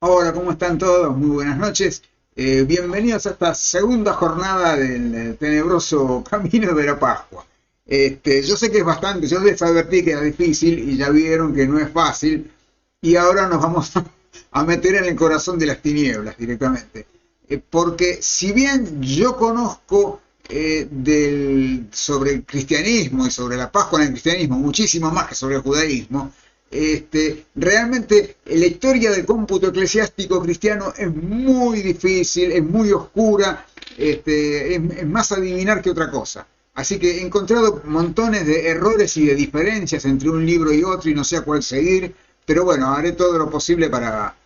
Hola, ¿cómo están todos? Muy buenas noches. Bienvenidos a esta segunda jornada del tenebroso camino de la Pascua. Yo sé que es bastante, yo les advertí que era difícil y ya vieron que no es fácil y ahora nos vamos a meter en el corazón de las tinieblas directamente. Porque si bien yo conozco sobre el cristianismo y sobre la Pascua en el cristianismo muchísimo más que sobre el judaísmo, realmente la historia del cómputo eclesiástico cristiano es muy difícil, es muy oscura, es más adivinar que otra cosa. Así que he encontrado montones de errores y de diferencias entre un libro y otro y no sé a cuál seguir, pero bueno, haré todo lo posible para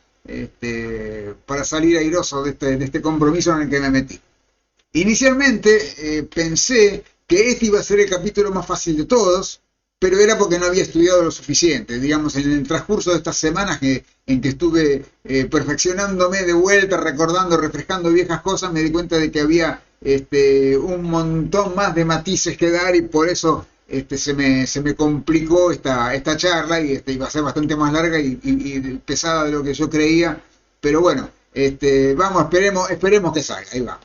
salir airoso de este compromiso en el que me metí. Inicialmente pensé que este iba a ser el capítulo más fácil de todos, pero era porque no había estudiado lo suficiente. Digamos, en el transcurso de estas semanas en que estuve perfeccionándome de vuelta, recordando, refrescando viejas cosas, me di cuenta de que había un montón más de matices que dar y por eso se me complicó esta charla y iba a ser bastante más larga y pesada de lo que yo creía. Pero bueno, vamos, esperemos que salga. Ahí va.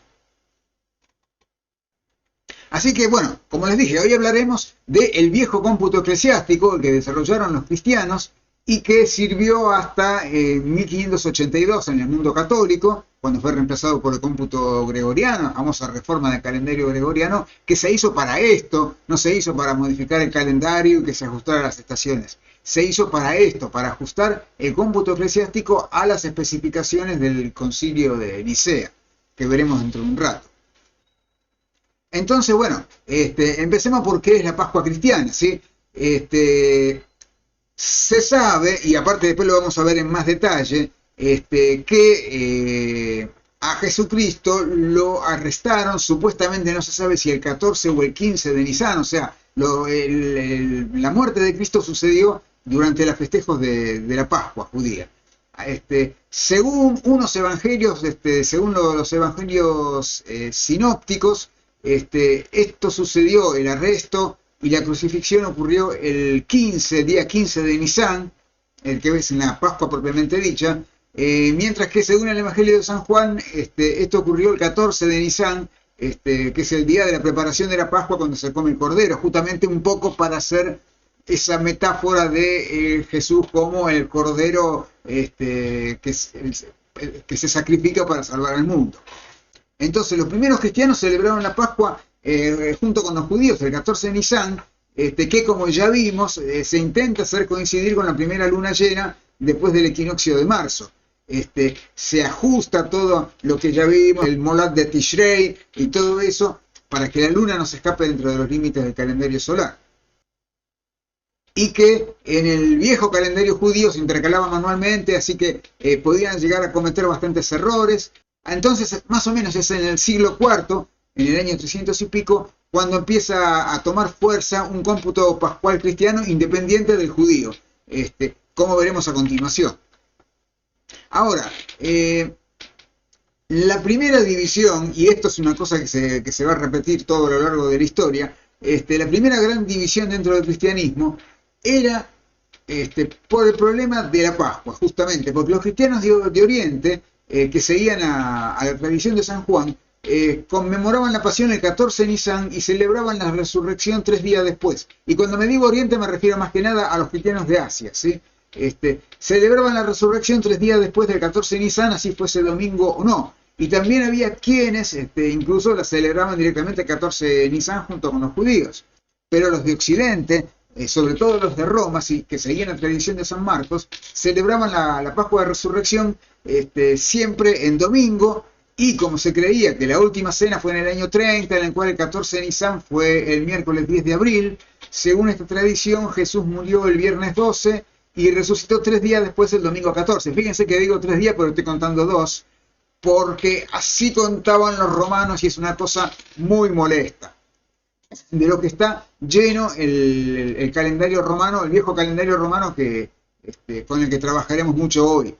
Así que bueno, como les dije, hoy hablaremos del viejo cómputo eclesiástico que desarrollaron los cristianos y que sirvió hasta 1582 en el mundo católico, cuando fue reemplazado por el cómputo gregoriano, la famosa reforma del calendario gregoriano, que se hizo para esto, no se hizo para modificar el calendario y que se ajustara a las estaciones. Se hizo para esto, para ajustar el cómputo eclesiástico a las especificaciones del concilio de Nicea, que veremos dentro de un rato. Entonces, bueno, empecemos por qué es la Pascua cristiana, ¿sí? Se sabe, y aparte después lo vamos a ver en más detalle, que a Jesucristo lo arrestaron, supuestamente no se sabe si el 14 o el 15 de Nisan, o sea, la muerte de Cristo sucedió durante los festejos de la Pascua judía. Según unos evangelios, según los evangelios sinópticos, esto sucedió, el arresto y la crucifixión ocurrió el 15, día 15 de Nisan, el que ves en la Pascua propiamente dicha, mientras que según el Evangelio de San Juan, esto ocurrió el 14 de Nisan, que es el día de la preparación de la Pascua cuando se come el cordero, justamente un poco para hacer esa metáfora de Jesús como el cordero que se sacrifica para salvar al mundo. Entonces los primeros cristianos celebraron la Pascua junto con los judíos el 14 de Nisan, que como ya vimos se intenta hacer coincidir con la primera luna llena después del equinoccio de marzo. Se ajusta todo lo que ya vimos, el Molad de Tishrei y todo eso, para que la luna no se escape dentro de los límites del calendario solar. Y que en el viejo calendario judío se intercalaba manualmente, así que podían llegar a cometer bastantes errores. Entonces, más o menos es en el siglo IV, en el año 300 y pico, cuando empieza a tomar fuerza un cómputo pascual cristiano independiente del judío, como veremos a continuación. Ahora, la primera división, y esto es una cosa que se va a repetir todo a lo largo de la historia, la primera gran división dentro del cristianismo era por el problema de la Pascua, justamente, porque los cristianos de Oriente, que seguían a la tradición de San Juan, conmemoraban la pasión el 14 de Nisan y celebraban la resurrección 3 días después. Y cuando me digo Oriente me refiero más que nada a los cristianos de Asia, ¿sí? Celebraban la resurrección 3 días después del 14 de Nisan, así fuese domingo o no. Y también había quienes incluso la celebraban directamente el 14 de Nisan junto con los judíos. Pero los de Occidente, sobre todo los de Roma, sí, que seguían la tradición de San Marcos, celebraban la Pascua de Resurrección siempre en domingo, y como se creía que la última cena fue en el año 30, en el cual el 14 de Nisan fue el miércoles 10 de abril, según esta tradición Jesús murió el viernes 12 y resucitó 3 días después el domingo 14. Fíjense que digo 3 días, pero estoy contando dos, porque así contaban los romanos y es una cosa muy molesta de lo que está lleno el calendario romano, el viejo calendario romano con el que trabajaremos mucho hoy.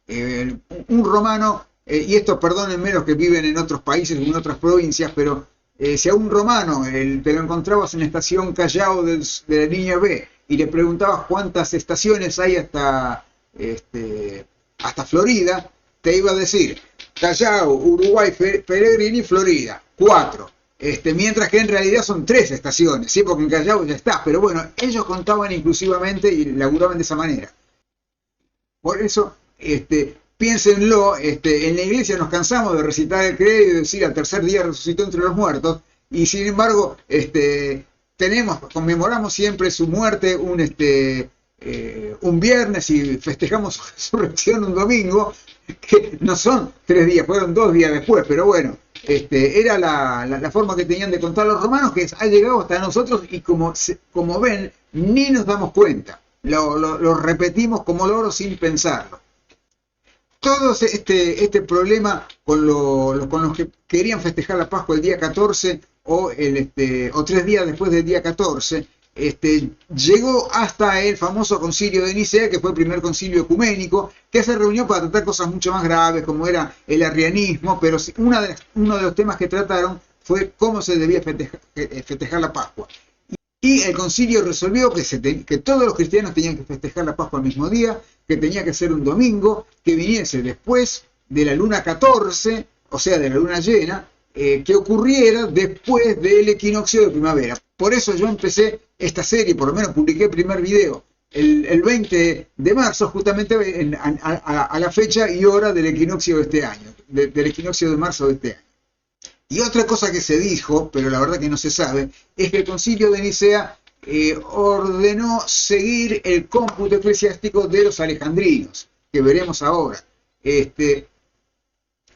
Un romano, y esto perdónenme los que viven en otros países o en otras provincias, pero si a un romano te lo encontrabas en la estación Callao de la línea B y le preguntabas cuántas estaciones hay hasta Florida, te iba a decir Callao, Uruguay, Pellegrini, Florida, 4. Mientras que en realidad son 3 estaciones, ¿sí? Porque en Callao ya está, pero bueno, ellos contaban inclusivamente y laburaban de esa manera. Por eso, piénsenlo, en la iglesia nos cansamos de recitar el credo y decir al tercer día resucitó entre los muertos, y sin embargo, conmemoramos siempre su muerte un viernes y festejamos su resurrección un domingo, que no son 3 días, fueron 2 días después, pero bueno, era la forma que tenían de contar los romanos, que ha llegado hasta nosotros y como ven, ni nos damos cuenta. Lo repetimos como loro sin pensarlo. Todo este problema con los que querían festejar la Pascua el día 14 o 3 días después del día 14, llegó hasta el famoso concilio de Nicea, que fue el primer concilio ecuménico, que se reunió para tratar cosas mucho más graves, como era el arrianismo, pero uno de los temas que trataron fue cómo se debía festejar la Pascua. Y el concilio resolvió que todos los cristianos tenían que festejar la Pascua al mismo día, que tenía que ser un domingo, que viniese después de la luna 14, o sea, de la luna llena, que ocurriera después del equinoccio de primavera. Por eso yo empecé esta serie, por lo menos publiqué el primer video el 20 de marzo, justamente a la fecha y hora del equinoccio de este año, del equinoccio de marzo de este año. Y otra cosa que se dijo, pero la verdad que no se sabe, es que el concilio de Nicea ordenó seguir el cómputo eclesiástico de los alejandrinos, que veremos ahora.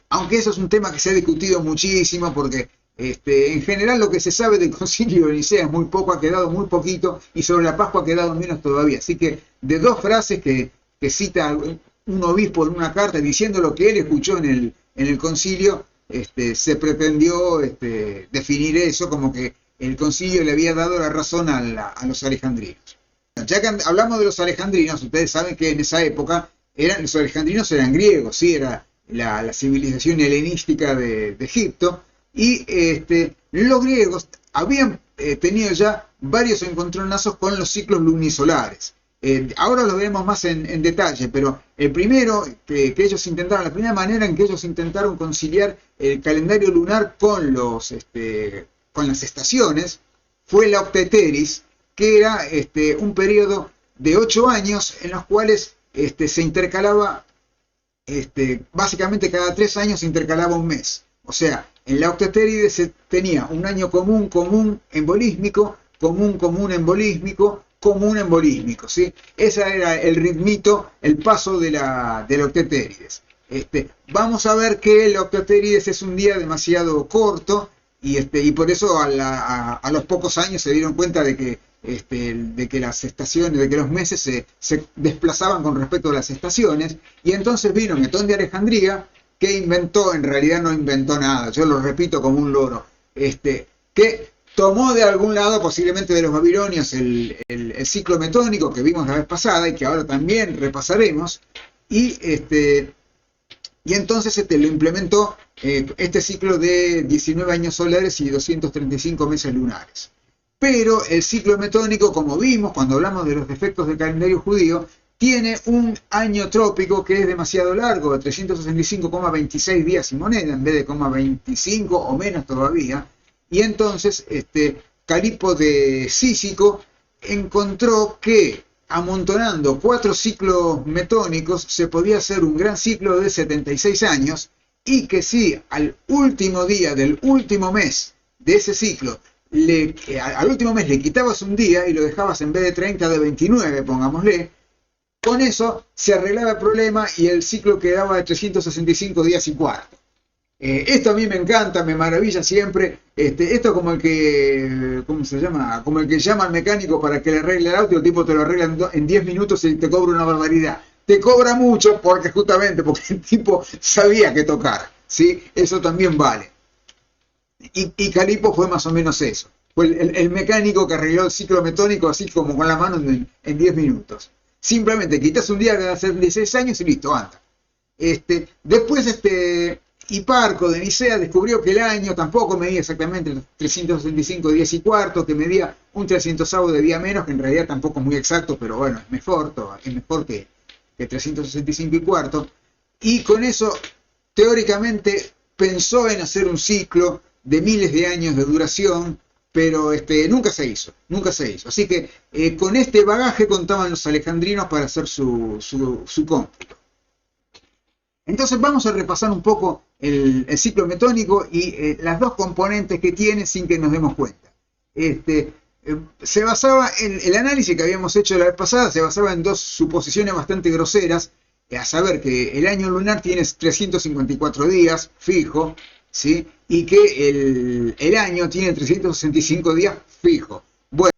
Aunque eso es un tema que se ha discutido muchísimo, porque en general lo que se sabe del concilio de Nicea es muy poco, ha quedado muy poquito, y sobre la Pascua ha quedado menos todavía. Así que de 2 frases que cita un obispo en una carta diciendo lo que él escuchó en el concilio, se pretendió definir eso como que el concilio le había dado la razón a los alejandrinos. Ya que hablamos de los alejandrinos, ustedes saben que en esa época los alejandrinos eran griegos, ¿sí? Era la civilización helenística de Egipto, y los griegos habían tenido ya varios encontronazos con los ciclos lunisolares. Ahora lo veremos más en detalle, pero el primero que ellos intentaron, la primera manera en que ellos intentaron conciliar el calendario lunar con las estaciones fue la octeteris, que era un periodo de 8 años en los cuales se intercalaba, básicamente cada 3 años se intercalaba un mes. O sea, en la octetéride se tenía un año común embolísmico, común embolísmico, común embolísmico, ¿sí? Ese era el ritmito, el paso de la octetérides. Vamos a ver que la octetérides es un día demasiado corto y por eso a los pocos años se dieron cuenta de que las estaciones, de que los meses se desplazaban con respecto a las estaciones, y entonces vino Metón de Alejandría, que en realidad no inventó nada, yo lo repito como un loro, que tomó de algún lado, posiblemente de los babilonios, el ciclo metónico que vimos la vez pasada y que ahora también repasaremos, y entonces lo implementó este ciclo de 19 años solares y 235 meses lunares. Pero el ciclo metónico, como vimos cuando hablamos de los defectos del calendario judío, tiene un año trópico que es demasiado largo, de 365,26 días y moneda, en vez de 25 o menos todavía. Y entonces Calipo de Cícico encontró que amontonando 4 ciclos metónicos se podía hacer un gran ciclo de 76 años, y que si al último día del último mes de ese ciclo, al último mes le quitabas un día y lo dejabas en vez de 30 de 29, pongámosle, con eso se arreglaba el problema y el ciclo quedaba de 365 días y cuarto. Esto a mí me encanta, me maravilla siempre. Esto como el que, ¿cómo se llama? Como el que llama al mecánico para que le arregle el auto y el tipo te lo arregla en 10 minutos y te cobra una barbaridad. Te cobra mucho porque el tipo sabía que tocar, ¿sí? Eso también vale. Y Calipo fue más o menos eso. Fue el mecánico que arregló el ciclo metónico así como con la mano en 10 minutos. Simplemente quitas un día que hace 16 años y listo, anda. Después Hiparco de Nicea descubrió que el año tampoco medía exactamente 365 días y cuarto, que medía un 300avo de día menos, que en realidad tampoco es muy exacto, pero bueno, es mejor que que 365 y cuarto, y con eso teóricamente pensó en hacer un ciclo de miles de años de duración, pero nunca se hizo. Así que con este bagaje contaban los alejandrinos para hacer su cómputo. Entonces vamos a repasar un poco el ciclo metónico y las dos componentes que tiene sin que nos demos cuenta. Se basaba en el análisis que habíamos hecho la vez pasada, se basaba en dos suposiciones bastante groseras, a saber que el año lunar tiene 354 días fijo, ¿sí? Y que el año tiene 365 días fijo. Bueno,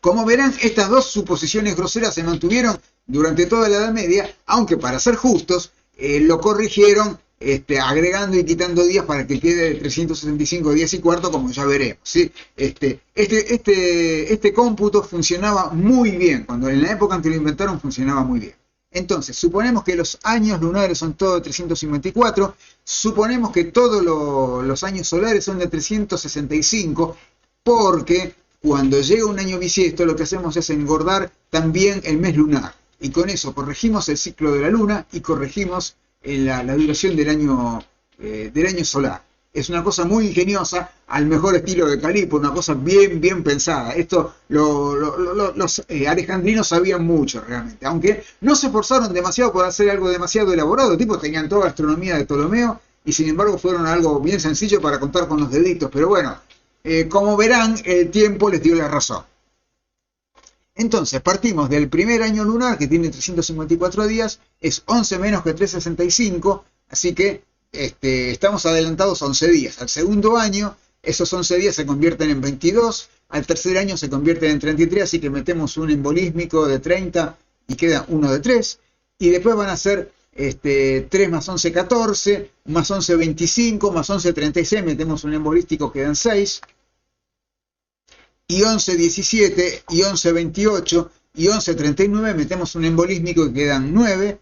como verán, estas dos suposiciones groseras se mantuvieron durante toda la Edad Media, aunque para ser justos, lo corrigieron agregando y quitando días para que quede de 365 días y cuarto, como ya veremos, ¿sí? Este cómputo funcionaba muy bien, cuando en la época en que lo inventaron funcionaba muy bien. Entonces, suponemos que los años lunares son todos de 354, suponemos que todos los años solares son de 365, porque cuando llega un año bisiesto lo que hacemos es engordar también el mes lunar. Y con eso corregimos el ciclo de la luna y corregimos la duración del año solar. Es una cosa muy ingeniosa, al mejor estilo de Calipo, una cosa bien pensada. Esto los alejandrinos sabían mucho realmente, aunque no se esforzaron demasiado por hacer algo demasiado elaborado. Tipo, tenían toda la astronomía de Ptolomeo y sin embargo fueron algo bien sencillo para contar con los deditos. Pero bueno, como verán, el tiempo les dio la razón. Entonces, partimos del primer año lunar, que tiene 354 días, es 11 menos que 365, así que estamos adelantados 11 días. Al segundo año, esos 11 días se convierten en 22, al tercer año se convierten en 33, así que metemos un embolísmico de 30 y queda uno de 3, y después van a ser 3 más 11, 14, más 11, 25, más 11, 36, metemos un embolístico, quedan 6, y 11, 17, y 11, 28, y 11, 39, metemos un embolísmico que quedan 9,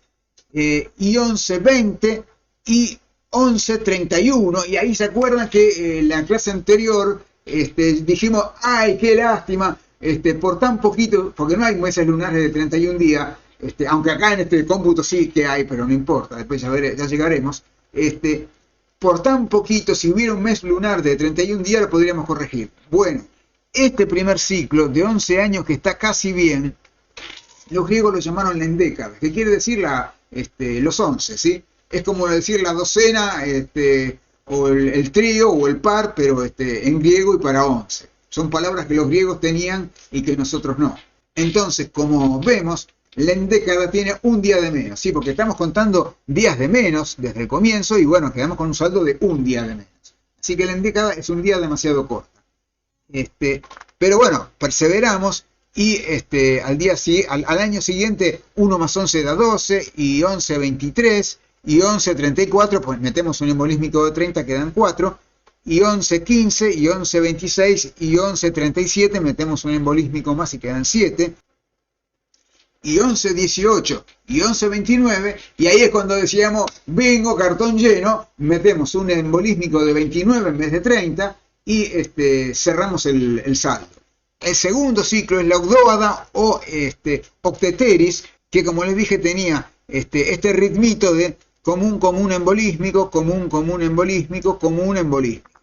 y 11, 20, y 11, 31, y ahí se acuerdan que en la clase anterior dijimos, ¡ay, qué lástima! Por tan poquito, porque no hay meses lunares de 31 días, aunque acá en este cómputo sí que hay, pero no importa, después ya llegaremos, por tan poquito, si hubiera un mes lunar de 31 días, lo podríamos corregir. Bueno, este primer ciclo de 11 años que está casi bien, los griegos lo llamaron la endécada, que quiere decir los 11, ¿sí? Es como decir la docena, o el trío o el par, pero en griego y para 11. Son palabras que los griegos tenían y que nosotros no. Entonces, como vemos, la endécada tiene un día de menos, ¿sí? Porque estamos contando días de menos desde el comienzo y bueno, quedamos con un saldo de un día de menos. Así que la endécada es un día demasiado corto. Pero bueno, perseveramos y al año siguiente 1 más 11 da 12 y 11 23 y 11 34, pues metemos un embolísmico de 30, quedan 4, y 11 15 y 11 26 y 11 37, metemos un embolísmico más y quedan 7, y 11 18 y 11 29, y ahí es cuando decíamos, bingo, cartón lleno, metemos un embolísmico de 29 en vez de 30, y cerramos el saldo. El segundo ciclo es la Ogdóada o Octeteris, que como les dije tenía este ritmito de común embolísmico, común embolísmico, común embolísmico.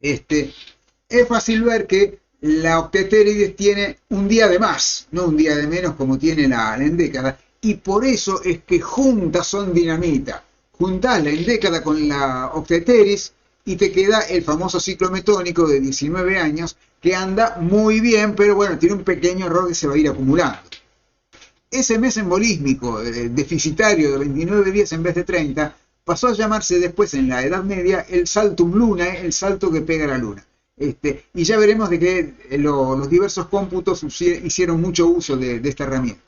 Es fácil ver que la Octeteris tiene un día de más, no un día de menos como tiene la endécada, y por eso es que juntas son dinamita. Juntás la endécada con la Octeteris y te queda el famoso ciclo metónico de 19 años, que anda muy bien, pero bueno, tiene un pequeño error que se va a ir acumulando. Ese mes embolísmico deficitario de 29 días en vez de 30, pasó a llamarse después en la Edad Media el saltum lunae, el salto que pega la luna. Y ya veremos de que los diversos cómputos hicieron mucho uso de esta herramienta.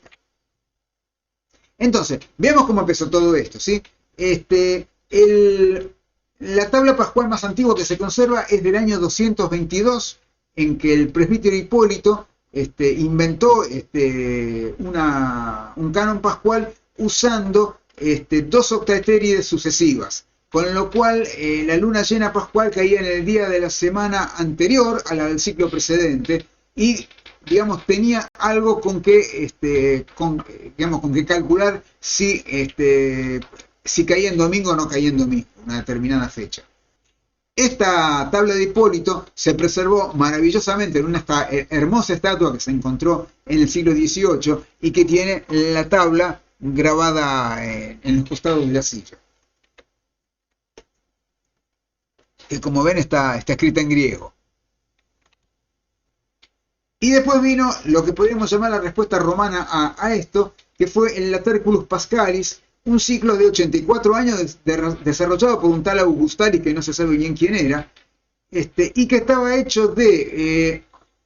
Entonces, veamos cómo empezó todo esto, ¿sí? La tabla pascual más antigua que se conserva es del año 222, en que el presbítero Hipólito inventó un canon pascual usando 2 octaetérides sucesivas, con lo cual la luna llena pascual caía en el día de la semana anterior a la del ciclo precedente y, digamos, tenía algo con que, digamos, con que calcular si caía en domingo o no caía en domingo, una determinada fecha. Esta tabla de Hipólito se preservó maravillosamente en una hermosa estatua que se encontró en el siglo XVIII y que tiene la tabla grabada en los costados de la silla. Que como ven está escrita en griego. Y después vino lo que podríamos llamar la respuesta romana a esto, que fue el Laterculus Pascalis, un ciclo de 84 años desarrollado por un tal Augustalis que no se sabe bien quién era, y que estaba hecho de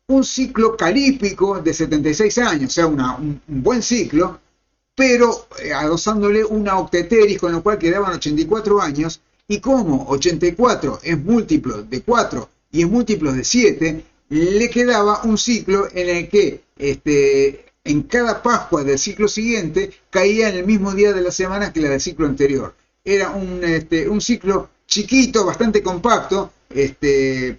un ciclo calípico de 76 años, o sea, un buen ciclo, pero adosándole una octeteris, con lo cual quedaban 84 años, y como 84 es múltiplo de 4 y es múltiplo de 7, le quedaba un ciclo en el que en cada Pascua del ciclo siguiente caía en el mismo día de la semana que la del ciclo anterior. Era un ciclo chiquito, bastante compacto,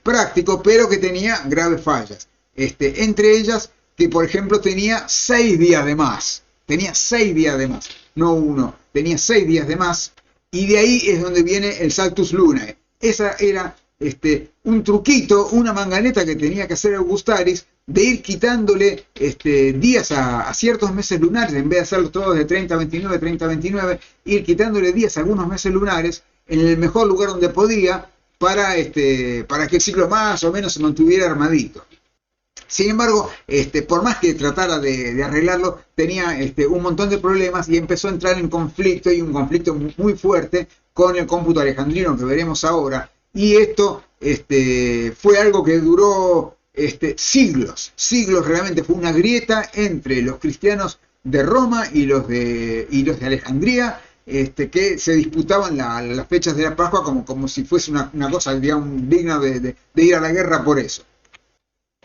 práctico, pero que tenía graves fallas. Entre ellas, que por ejemplo tenía 6 días de más. Tenía 6 días de más, no uno, tenía 6 días de más. Y de ahí es donde viene el Saltus Lunae. Esa era un truquito, una manganeta que tenía que hacer Augustalis, de ir quitándole días a ciertos meses lunares, en vez de hacerlo todos de 30 a 29, 30 a 29, ir quitándole días a algunos meses lunares en el mejor lugar donde podía para que el ciclo más o menos se mantuviera armadito. Sin embargo, por más que tratara de arreglarlo, tenía un montón de problemas y empezó a entrar en conflicto, y un conflicto muy fuerte con el cómputo alejandrino que veremos ahora. Y esto fue algo que duró siglos realmente. Fue una grieta entre los cristianos de Roma y los de Alejandría, que se disputaban las fechas de la Pascua como si fuese una cosa, digamos, digna de ir a la guerra por eso.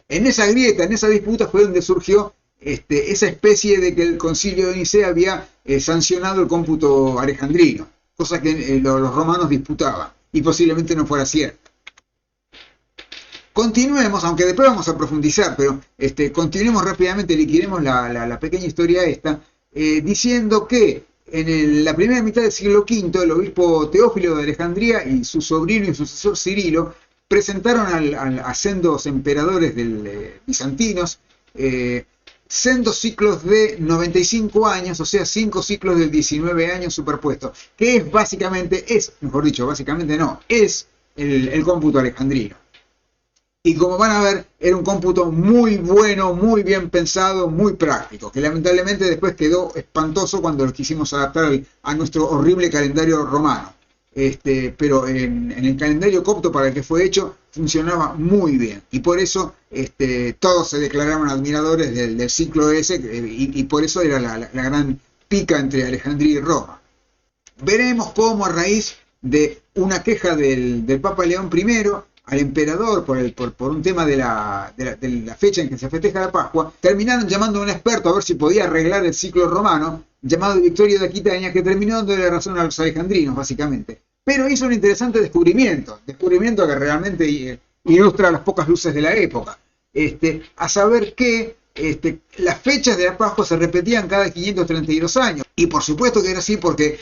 En esa grieta, en esa disputa fue donde surgió esa especie de que el concilio de Nicea había sancionado el cómputo alejandrino, cosa que los romanos disputaban y posiblemente no fuera cierto. Continuemos, aunque después vamos a profundizar, pero continuemos rápidamente, liquidemos la pequeña historia esta, diciendo que en la primera mitad del siglo V el obispo Teófilo de Alejandría y su sobrino y sucesor Cirilo presentaron a sendos emperadores bizantinos sendos ciclos de 95 años, o sea, 5 ciclos de 19 años superpuestos, que es básicamente el cómputo alejandrino. Y como van a ver, era un cómputo muy bueno, muy bien pensado, muy práctico, que lamentablemente después quedó espantoso cuando lo quisimos adaptar a nuestro horrible calendario romano. Pero en el calendario copto para el que fue hecho funcionaba muy bien, y por eso todos se declararon admiradores del ciclo ese, y por eso era la gran pica entre Alejandría y Roma. Veremos cómo, a raíz de una queja del Papa León I al emperador por un tema de la fecha en que se festeja la Pascua, terminaron llamando a un experto a ver si podía arreglar el ciclo romano, llamado Victorio de Aquitania, que terminó dándole razón a los alejandrinos, básicamente. Pero hizo un interesante descubrimiento que realmente ilustra las pocas luces de la época, a saber que las fechas de la Pascua se repetían cada 532 años, y por supuesto que era así porque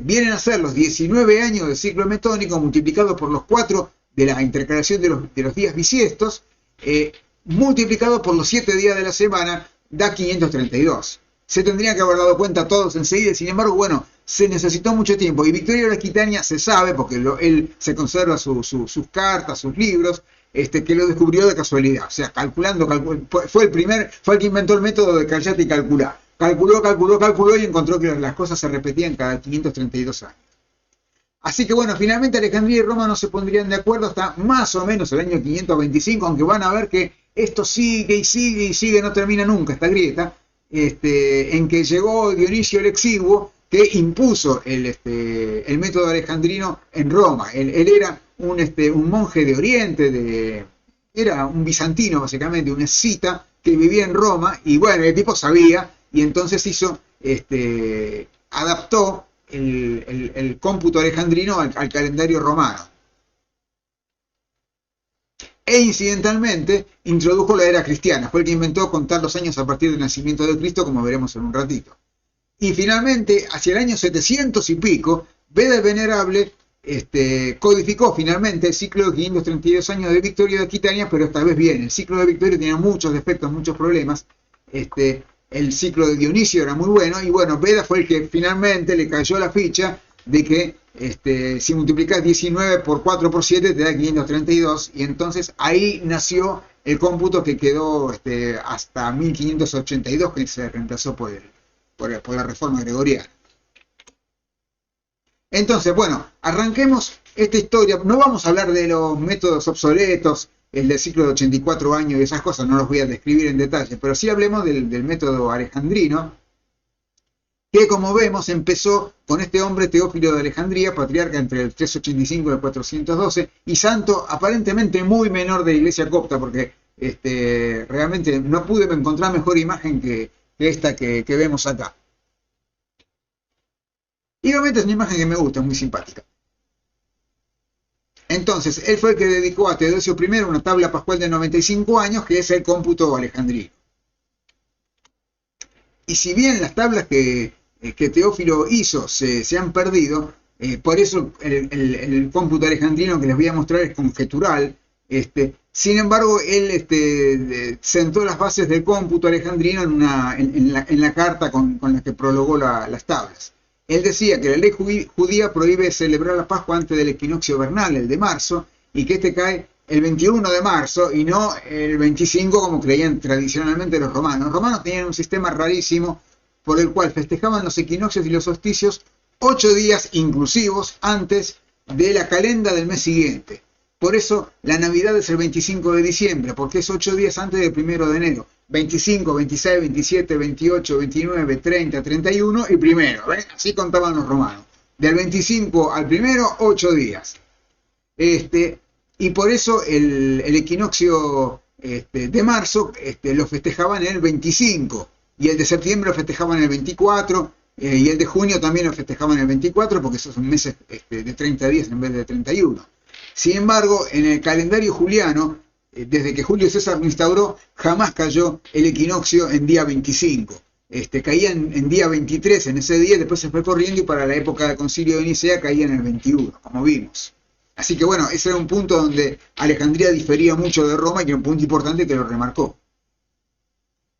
vienen a ser los 19 años del ciclo metónico multiplicados por los 4 de la intercalación de los días bisiestos, multiplicado por los 7 días de la semana, da 532. Se tendrían que haber dado cuenta todos enseguida, sin embargo, bueno, se necesitó mucho tiempo, y Victorio de Aquitania se sabe, porque él se conserva sus cartas, sus libros, que lo descubrió de casualidad, o sea, fue el que inventó el método de callate y calculá. Calculó y encontró que las cosas se repetían cada 532 años. Así que bueno, finalmente Alejandría y Roma no se pondrían de acuerdo hasta más o menos el año 525, aunque van a ver que esto sigue y sigue y sigue, no termina nunca esta grieta, en que llegó Dionisio el Exiguo, que impuso el método alejandrino en Roma. Él era un monje de Oriente, era un bizantino básicamente, un escita que vivía en Roma, y bueno, el tipo sabía, y entonces adaptó el cómputo alejandrino al calendario romano. e incidentalmente introdujo la era cristiana. Fue el que inventó contar los años a partir del nacimiento de Cristo, como veremos en un ratito. Y finalmente, hacia el año 700 y pico, Beda el Venerable codificó finalmente el ciclo de 532 años de Victorio de Aquitania, pero esta vez bien. El ciclo de Victorio tenía muchos defectos, muchos problemas. El ciclo de Dionisio era muy bueno, y bueno, Beda fue el que finalmente le cayó la ficha de que si multiplicas 19 por 4 por 7 te da 532, y entonces ahí nació el cómputo que quedó hasta 1582, que se reemplazó por la reforma gregoriana. Entonces, bueno, arranquemos esta historia. No vamos a hablar de los métodos obsoletos, el del ciclo de 84 años y esas cosas, no los voy a describir en detalle, pero sí hablemos del método alejandrino, que como vemos empezó con este hombre Teófilo de Alejandría, patriarca entre el 385 y el 412, y santo aparentemente muy menor de la iglesia copta, porque realmente no pude encontrar mejor imagen que esta que vemos acá. Y realmente es una imagen que me gusta, muy simpática. Entonces, él fue el que dedicó a Teodosio I una tabla pascual de 95 años, que es el cómputo alejandrino. Y si bien las tablas que Teófilo hizo se han perdido, por eso el cómputo alejandrino que les voy a mostrar es conjetural. Sin embargo, él sentó las bases del cómputo alejandrino en la carta con la que prologó las tablas. Él decía que la ley judía prohíbe celebrar la Pascua antes del equinoccio vernal, el de marzo, y que cae el 21 de marzo y no el 25 como creían tradicionalmente los romanos. Los romanos tenían un sistema rarísimo por el cual festejaban los equinoccios y los solsticios 8 días inclusivos antes de la calenda del mes siguiente. Por eso la Navidad es el 25 de diciembre, porque es 8 días antes del 1 de enero. 25, 26, 27, 28, 29, 30, 31 y primero. Así contaban los romanos. Del 25 al primero, 8 días. Y por eso el equinoccio de marzo lo festejaban el 25. Y el de septiembre lo festejaban el 24. Y el de junio también lo festejaban el 24, porque esos son meses de 30 días en vez de 31. Sin embargo, en el calendario juliano, desde que Julio César lo instauró, jamás cayó el equinoccio en día 25. Caía en día 23 en ese día, después se fue corriendo y para la época del concilio de Nicea caía en el 21, como vimos. Así que bueno, ese era un punto donde Alejandría difería mucho de Roma y que era un punto importante que lo remarcó.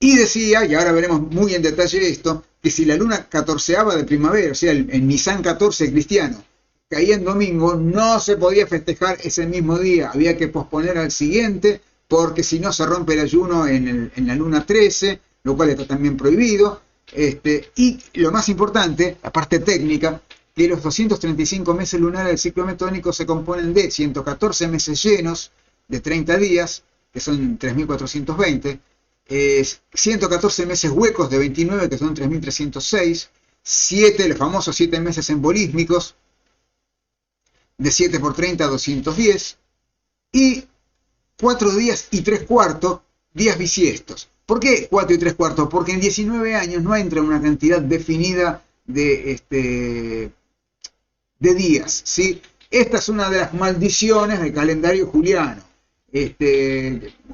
Y decía, y ahora veremos muy en detalle esto, que si la luna catorceava de primavera, o sea, el Nisan 14 cristiano, caía en domingo, no se podía festejar ese mismo día, había que posponer al siguiente, porque si no se rompe el ayuno en la luna 13, lo cual está también prohibido. Y lo más importante, la parte técnica, que los 235 meses lunares del ciclo metónico se componen de 114 meses llenos de 30 días, que son 3.420, 114 meses huecos de 29, que son 3.306, los famosos 7 meses embolísmicos, de 7 por 30 a 210, y 4 días y 3 cuartos días bisiestos. ¿Por qué 4 y 3 cuartos? Porque en 19 años no entra una cantidad definida de días, ¿sí? Esta es una de las maldiciones del calendario juliano.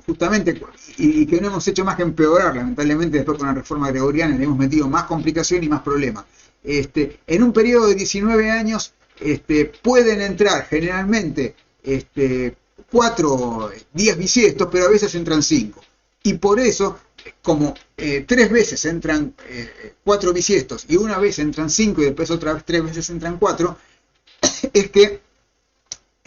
Justamente, y que no hemos hecho más que empeorar, lamentablemente después con la reforma gregoriana le hemos metido más complicación y más problemas. En un periodo de 19 años pueden entrar generalmente 4 días bisiestos, pero a veces entran 5. Y por eso, como 3 veces entran 4 bisiestos y una vez entran 5 y después otra vez 3 veces entran 4, es que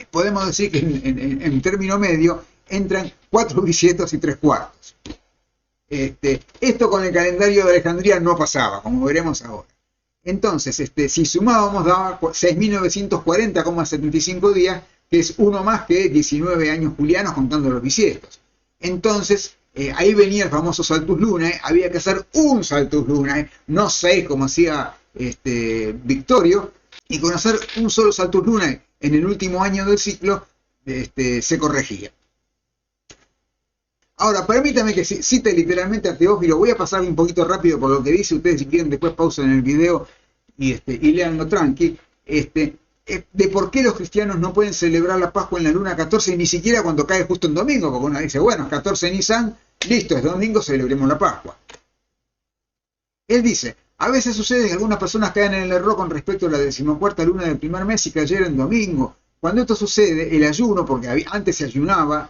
podemos decir que en término medio entran 4 bisiestos y 3 cuartos. Esto con el calendario de Alejandría no pasaba, como veremos ahora. Entonces, si sumábamos, daba 6.940,75 días, que es uno más que 19 años julianos contando los bisiestos. Entonces, ahí venía el famoso Saltus Lunae, había que hacer un Saltus Lunae, no 6 como hacía Victorio, y con hacer un solo Saltus Lunae en el último año del ciclo, se corregía. Ahora, permítame que cite literalmente a Teófilo. Voy a pasar un poquito rápido por lo que dice. Ustedes, si quieren, después pausen el video y léanlo tranqui. de por qué los cristianos no pueden celebrar la Pascua en la luna 14, ni siquiera cuando cae justo en domingo, porque uno dice, bueno, es 14 Nisan, listo, es domingo, celebremos la Pascua. Él dice, a veces sucede que algunas personas caen en el error con respecto a la 14ª luna del primer mes y cayeron en domingo. Cuando esto sucede, el ayuno, porque antes se ayunaba,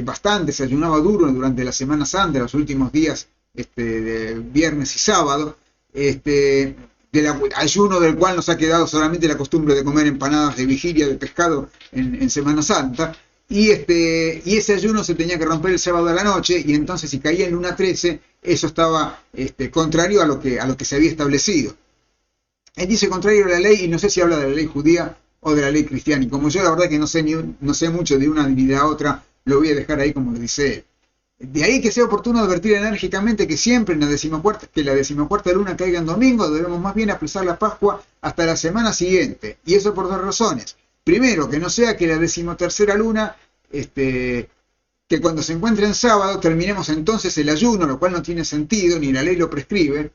bastante, se ayunaba duro durante la Semana Santa, los últimos días de viernes y sábado, ayuno del cual nos ha quedado solamente la costumbre de comer empanadas de vigilia de pescado en Semana Santa, y ese ayuno se tenía que romper el sábado a la noche, y entonces si caía en luna 13, eso estaba contrario a lo que se había establecido. Él dice contrario a la ley, y no sé si habla de la ley judía o de la ley cristiana, y como yo la verdad que no sé mucho de una ni de la otra, lo voy a dejar ahí como lo dice él. De ahí que sea oportuno advertir enérgicamente que siempre en la 14ª luna caiga en domingo, debemos más bien aplazar la Pascua hasta la semana siguiente. Y eso por dos razones. Primero, que no sea que la 13ª luna, que cuando se encuentre en sábado, terminemos entonces el ayuno, lo cual no tiene sentido, ni la ley lo prescribe.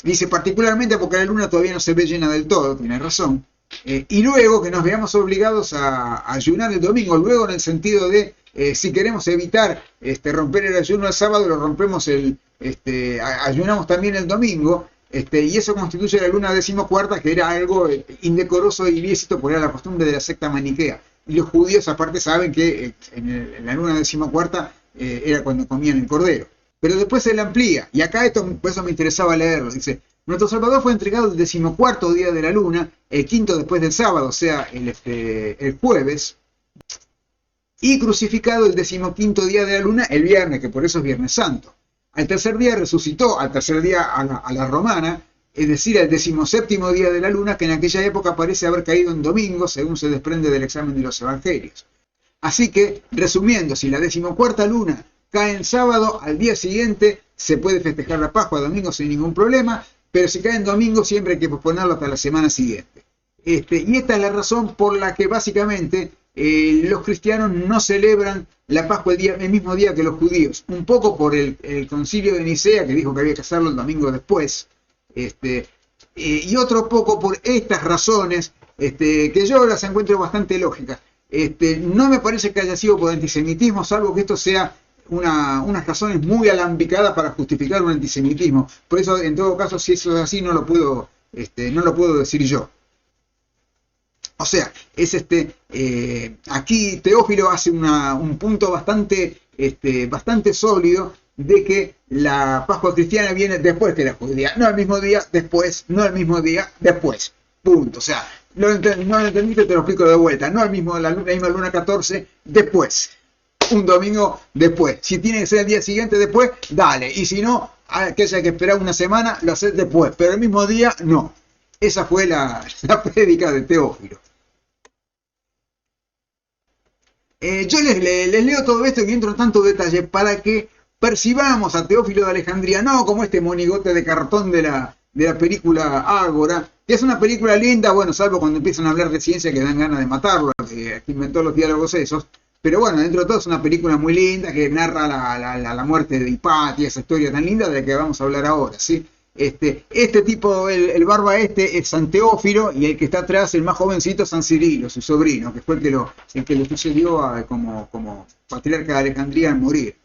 Dice particularmente porque la luna todavía no se ve llena del todo, tiene razón. Y luego que nos veamos obligados a ayunar el domingo, luego en el sentido de si queremos evitar romper el ayuno el sábado, lo rompemos ayunamos también el domingo, y eso constituye la luna 14ª, que era algo indecoroso e ilícito, porque era la costumbre de la secta maniquea. Y los judíos aparte saben que en la luna 14ª era cuando comían el cordero. Pero después se la amplía, y acá por eso me interesaba leerlo, dice: nuestro Salvador fue entregado el 14º día de la luna, el quinto después del sábado, o sea, el jueves, y crucificado el 15º día de la luna, el viernes, que por eso es Viernes Santo. Al tercer día resucitó, al tercer día a la romana, es decir, al 17º día de la luna, que en aquella época parece haber caído en domingo, según se desprende del examen de los evangelios. Así que, resumiendo, si la 14ª luna cae en sábado, al día siguiente se puede festejar la Pascua domingo sin ningún problema, pero si cae en domingo siempre hay que posponerlo hasta la semana siguiente. Y esta es la razón por la que básicamente los cristianos no celebran la Pascua el mismo día que los judíos, un poco por el concilio de Nicea, que dijo que había que hacerlo el domingo después, y otro poco por estas razones, que yo las encuentro bastante lógicas. No me parece que haya sido por antisemitismo, salvo que esto sea unas razones muy alambicadas para justificar un antisemitismo. Por eso, en todo caso, si eso es así, no lo puedo decir yo. O sea, es aquí Teófilo hace un punto bastante sólido de que la Pascua cristiana viene después que la judía, no al mismo día, después, no al mismo día, después. Punto. O sea, no lo entendiste, te lo explico de vuelta. No la misma luna 14, después. Un domingo después. Si tiene que ser el día siguiente después, dale. Y si no, que haya que esperar una semana, lo haces después. Pero el mismo día, no. Esa fue la prédica de Teófilo. Yo les leo todo esto y entro en tanto detalle para que percibamos a Teófilo de Alejandría, no como este monigote de cartón de la película Ágora, que es una película linda, bueno, salvo cuando empiezan a hablar de ciencia que dan ganas de matarlo, que inventó los diálogos esos. Pero bueno, dentro de todo es una película muy linda que narra la muerte de Hipatia, esa historia tan linda de la que vamos a hablar ahora, ¿sí? Este tipo, el barba es San Teófilo, y el que está atrás, el más jovencito, San Cirilo, su sobrino, que fue el que lo sucedió como patriarca de Alejandría al morir.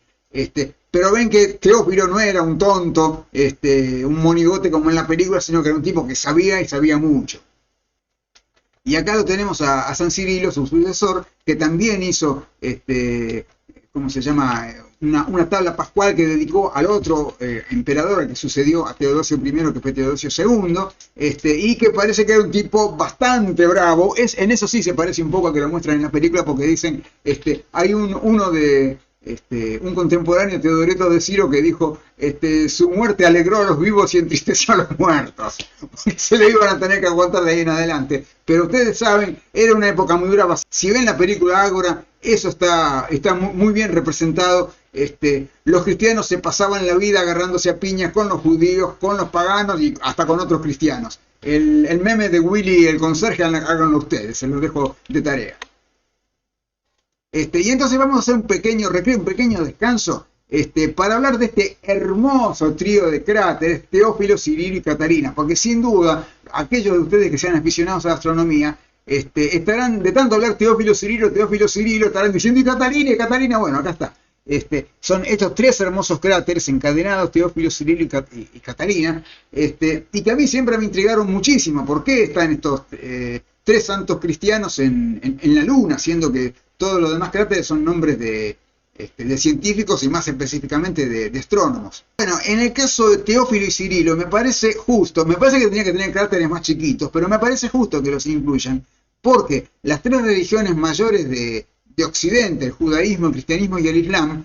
Pero ven que Teófilo no era un tonto, un monigote como en la película, sino que era un tipo que sabía y sabía mucho. Y acá lo tenemos a San Cirilo, su sucesor, que también hizo, ¿cómo se llama? Una tabla pascual que dedicó al otro emperador, al que sucedió a Teodosio I, que fue Teodosio II, y que parece que era un tipo bastante bravo. En eso sí se parece un poco a que lo muestran en la película, porque dicen, hay un contemporáneo, Teodoreto de Ciro, que dijo, su muerte alegró a los vivos y entristeció a los muertos, porque se le iban a tener que aguantar de ahí en adelante. Pero ustedes saben, era una época muy brava. Si ven la película Ágora, eso está muy bien representado. Los cristianos se pasaban la vida agarrándose a piñas con los judíos, con los paganos y hasta con otros cristianos. El meme de Willy el conserje, háganlo ustedes, se los dejo de tarea. Y entonces vamos a hacer un pequeño recreo, un pequeño descanso, para hablar de este hermoso trío de cráteres, Teófilo, Cirilo y Catalina, porque sin duda, aquellos de ustedes que sean aficionados a la astronomía, estarán, de tanto hablar Teófilo, Cirilo, estarán diciendo, y Catalina, bueno, acá está. Son estos tres hermosos cráteres encadenados, Teófilo, Cirilo y Catalina, y que a mí siempre me intrigaron muchísimo. ¿Por qué están estos tres santos cristianos en la Luna, siendo que todos los demás cráteres son nombres de científicos y más específicamente de astrónomos? Bueno, en el caso de Teófilo y Cirilo me parece justo, me parece que tenía que tener cráteres más chiquitos, pero me parece justo que los incluyan, porque las tres religiones mayores de Occidente, el judaísmo, el cristianismo y el islam,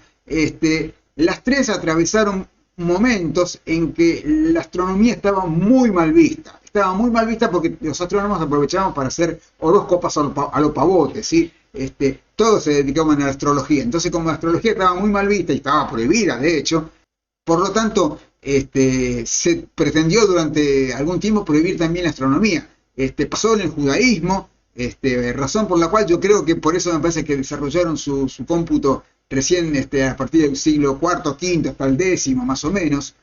las tres atravesaron momentos en que la astronomía estaba muy mal vista. Estaba muy mal vista porque los astrónomos aprovechaban para hacer horóscopos a lo pavote, ¿sí? Todos se dedicaban a la astrología. Entonces, como la astrología estaba muy mal vista y estaba prohibida, de hecho, por lo tanto, se pretendió durante algún tiempo prohibir también la astronomía. Pasó en el judaísmo, razón por la cual yo creo que por eso me parece que desarrollaron su cómputo recién a partir del siglo IV, V, hasta el X, más o menos,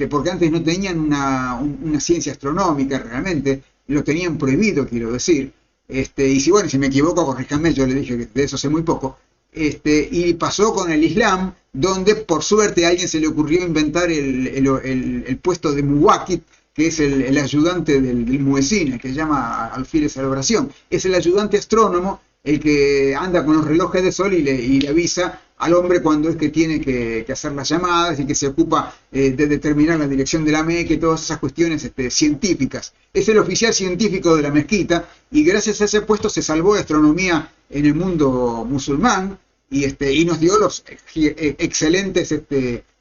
porque antes no tenían una ciencia astronómica realmente, lo tenían prohibido, quiero decir. Y si, bueno, si me equivoco, corríjame, yo le dije que de eso sé muy poco. Y pasó con el Islam, donde por suerte a alguien se le ocurrió inventar el puesto de muwakit, que es el ayudante del muezín, el que llama al fieles a la oración. Es el ayudante astrónomo, el que anda con los relojes de sol y le avisa al hombre cuando es que tiene que hacer las llamadas y que se ocupa de determinar la dirección de la Meca y todas esas cuestiones científicas. Es el oficial científico de la mezquita y gracias a ese puesto se salvó la astronomía en el mundo musulmán y nos dio los excelentes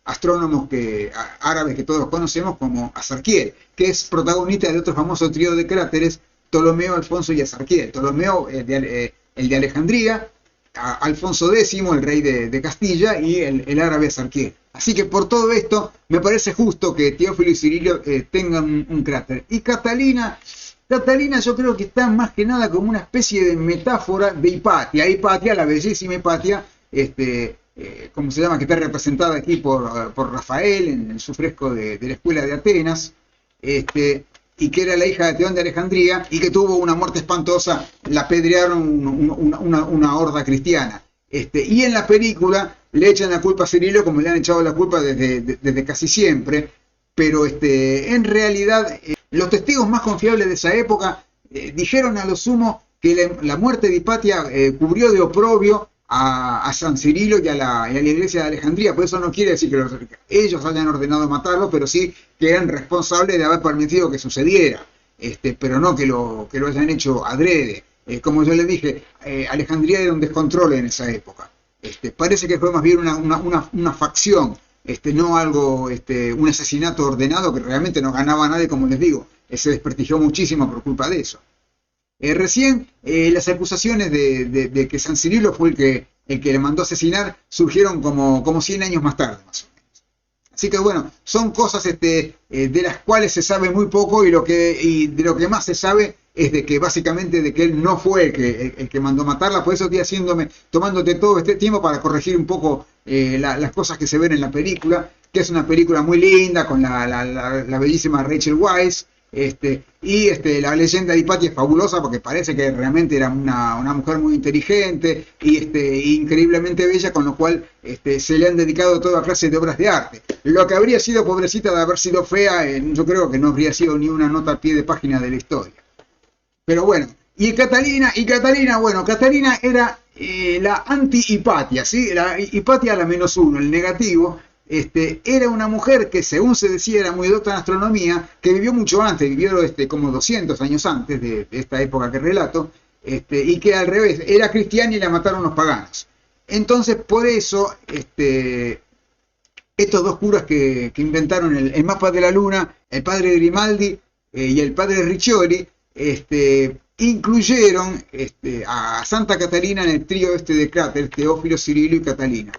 astrónomos árabes que todos conocemos como Azarquiel, que es protagonista de otro famoso trío de cráteres, Ptolomeo, Alfonso y Azarquiel. Ptolomeo, el de Alejandría, Alfonso X, el rey de Castilla, y el árabe Azarquiel. Así que por todo esto, me parece justo que Teófilo y Cirilo tengan un cráter. Y Catalina yo creo que está más que nada como una especie de metáfora de Hipatia, la bellísima Hipatia, como se llama, que está representada aquí por Rafael en su fresco de la escuela de Atenas, y que era la hija de Teón de Alejandría, y que tuvo una muerte espantosa, la apedrearon una horda cristiana. Y en la película le echan la culpa a Cirilo, como le han echado la culpa desde casi siempre, pero en realidad los testigos más confiables de esa época dijeron a lo sumo que la muerte de Hipatia cubrió de oprobio a San Cirilo y a la iglesia de Alejandría. Por eso no quiere decir que ellos hayan ordenado matarlo, pero sí que eran responsables de haber permitido que sucediera, pero no que lo hayan hecho adrede. Como yo les dije, Alejandría era un descontrol en esa época. Parece que fue más bien una facción, no algo, un asesinato ordenado que realmente no ganaba a nadie, como les digo. Se desprestigió muchísimo por culpa de eso. Recién las acusaciones de que San Cirilo fue el que le mandó asesinar surgieron como 100 años más tarde, más o menos. Así que bueno, son cosas de las cuales se sabe muy poco y de lo que más se sabe es de que básicamente de que él no fue el que mandó matarla. Por eso estoy tomándote todo este tiempo para corregir un poco las cosas que se ven en la película, que es una película muy linda con la bellísima Rachel Weisz. Y la leyenda de Hipatia es fabulosa porque parece que realmente era una mujer muy inteligente y increíblemente bella, con lo cual se le han dedicado toda clase de obras de arte. Lo que habría sido, pobrecita, de haber sido fea, yo creo que no habría sido ni una nota al pie de página de la historia. Pero bueno, y Catalina, bueno, Catalina era la anti-Hipatia, ¿sí? La Hipatia la -1, el negativo. Era una mujer que, según se decía, era muy docta en astronomía, que vivió mucho antes, vivió como 200 años antes de esta época que relato, y que al revés, era cristiana y la mataron los paganos. Entonces, por eso, estos dos curas que inventaron el mapa de la Luna, el padre Grimaldi y el padre Riccioli, incluyeron a Santa Catalina en el trío de cráteres, Teófilo, Cirilo y Catalina.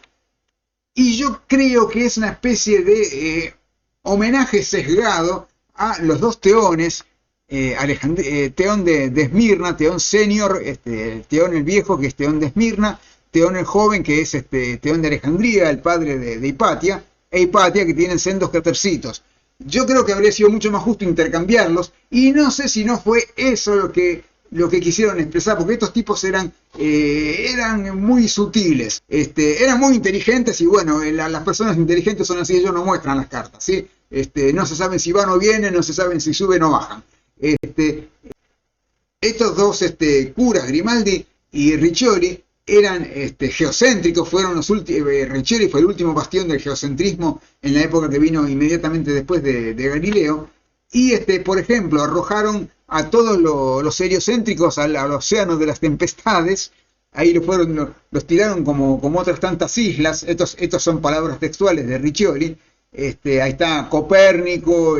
Y yo creo que es una especie de homenaje sesgado a los dos teones, Teón de Esmirna, Teón Senior, Teón el Viejo, que es Teón de Esmirna, Teón el joven, que es Teón de Alejandría, el padre de Hipatia, e Hipatia, que tienen sendos cratercitos. Yo creo que habría sido mucho más justo intercambiarlos, y no sé si no fue eso lo que quisieron expresar, porque estos tipos eran muy sutiles, eran muy inteligentes, y bueno, las personas inteligentes son así, ellos no muestran las cartas, ¿sí? No se saben si van o vienen, no se saben si suben o bajan. Estos dos curas, Grimaldi y Riccioli, eran geocéntricos, fueron los últimos. Riccioli fue el último bastión del geocentrismo en la época que vino inmediatamente después de Galileo, y por ejemplo, arrojaron a todos los heliocéntricos al océano de las tempestades. Ahí los tiraron como otras tantas islas. Estos son palabras textuales de Riccioli. Ahí está Copérnico,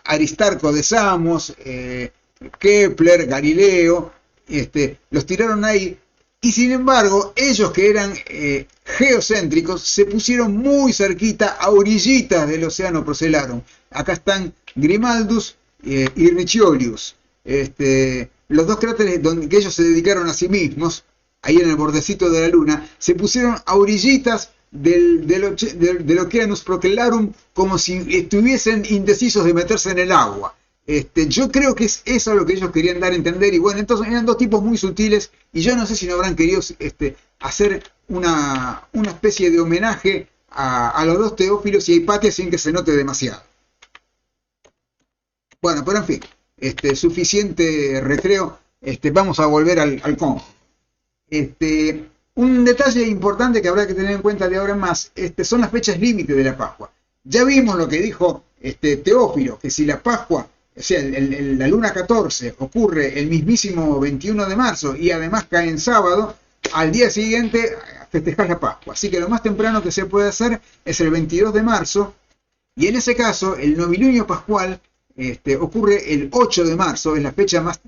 Aristarco de Samos, Kepler, Galileo, los tiraron ahí, y sin embargo ellos, que eran geocéntricos, se pusieron muy cerquita, a orillitas del océano Procellarum. Acá están Grimaldus y Ricciolius, los dos cráteres que ellos se dedicaron a sí mismos, ahí en el bordecito de la luna, se pusieron a orillitas del Oceanus Procellarum, como si estuviesen indecisos de meterse en el agua. Yo creo que es eso lo que ellos querían dar a entender, y bueno, entonces eran dos tipos muy sutiles, y yo no sé si no habrán querido hacer una especie de homenaje a los dos Teófilos y a Hipatia sin que se note demasiado. Bueno, pero en fin, suficiente recreo, vamos a volver al conjo. Un detalle importante que habrá que tener en cuenta de ahora en más, son las fechas límite de la Pascua. Ya vimos lo que dijo Teófilo, que si la Pascua, o sea, la luna 14 ocurre el mismísimo 21 de marzo y además cae en sábado, al día siguiente festejas la Pascua. Así que lo más temprano que se puede hacer es el 22 de marzo, y en ese caso el novilunio pascual ocurre el 8 de marzo, es la fecha más,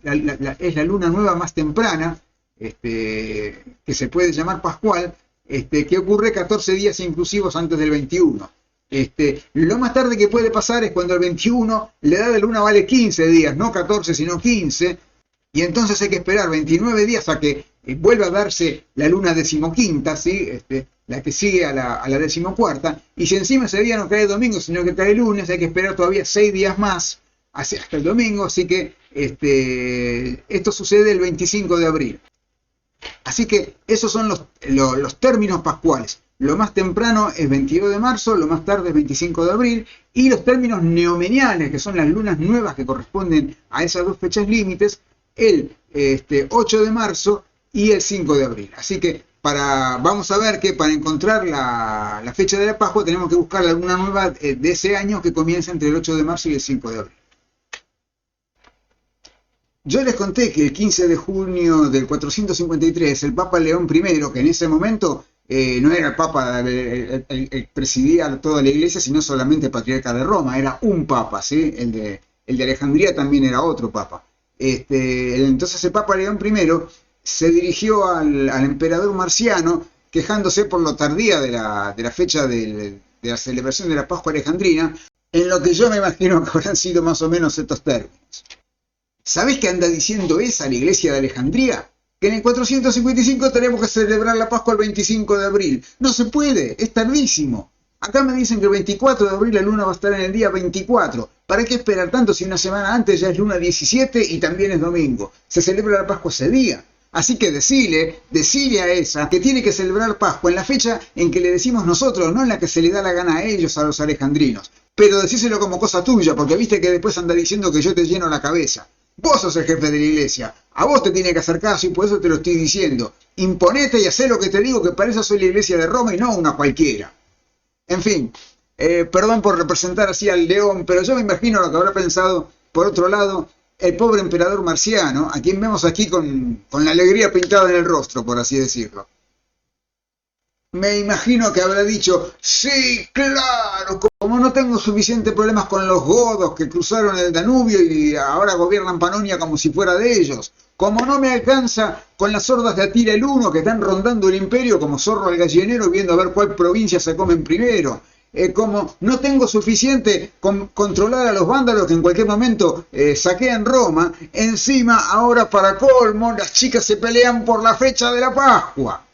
es la luna nueva más temprana, que se puede llamar pascual, que ocurre 14 días inclusivos antes del 21. Lo más tarde que puede pasar es cuando el 21, la edad de luna vale 15 días, no 14 sino 15, y entonces hay que esperar 29 días a que vuelva a darse la luna decimoquinta, ¿sí? La que sigue a la decimocuarta, y si encima ese día no cae domingo sino que cae lunes, hay que esperar todavía 6 días más hasta el domingo, así que esto sucede el 25 de abril. Así que esos son los términos pascuales. Lo más temprano es 22 de marzo, lo más tarde es 25 de abril, y los términos neomeniales, que son las lunas nuevas que corresponden a esas dos fechas límites, el 8 de marzo y el 5 de abril. Así que vamos a ver que para encontrar la fecha de la Pascua tenemos que buscar la luna nueva de ese año, que comienza entre el 8 de marzo y el 5 de abril. Yo les conté que el 15 de junio del 453, el Papa León I, que en ese momento no era el Papa el presidía toda la Iglesia, sino solamente el Patriarca de Roma, era un Papa, ¿sí? El de Alejandría también era otro Papa. Entonces el Papa León I se dirigió al emperador Marciano, quejándose por lo tardía de la fecha de la celebración de la Pascua alejandrina, en lo que yo me imagino que habrán sido más o menos estos términos. ¿Sabés qué anda diciendo esa la Iglesia de Alejandría? Que en el 455 tenemos que celebrar la Pascua el 25 de abril. No se puede, es tardísimo. Acá me dicen que el 24 de abril la luna va a estar en el día 24. ¿Para qué esperar tanto si una semana antes ya es luna 17 y también es domingo? Se celebra la Pascua ese día. Así que decile a esa que tiene que celebrar Pascua en la fecha en que le decimos nosotros, no en la que se le da la gana a ellos, a los alejandrinos. Pero decíselo como cosa tuya, porque viste que después anda diciendo que yo te lleno la cabeza. Vos sos el jefe de la Iglesia, a vos te tiene que hacer caso, y por eso te lo estoy diciendo. Imponete y hacé lo que te digo, que para eso soy la Iglesia de Roma y no una cualquiera. En fin, perdón por representar así al león, pero yo me imagino lo que habrá pensado, por otro lado, el pobre emperador Marciano, a quien vemos aquí con la alegría pintada en el rostro, por así decirlo. Me imagino que habrá dicho, sí, claro, como no tengo suficientes problemas con los godos que cruzaron el Danubio y ahora gobiernan Panonia como si fuera de ellos, como no me alcanza con las hordas de Atila el Uno que están rondando el imperio como zorro al gallinero viendo a ver cuál provincia se comen primero, como no tengo suficiente con controlar a los vándalos que en cualquier momento saquean Roma, encima ahora para colmo las chicas se pelean por la fecha de la Pascua.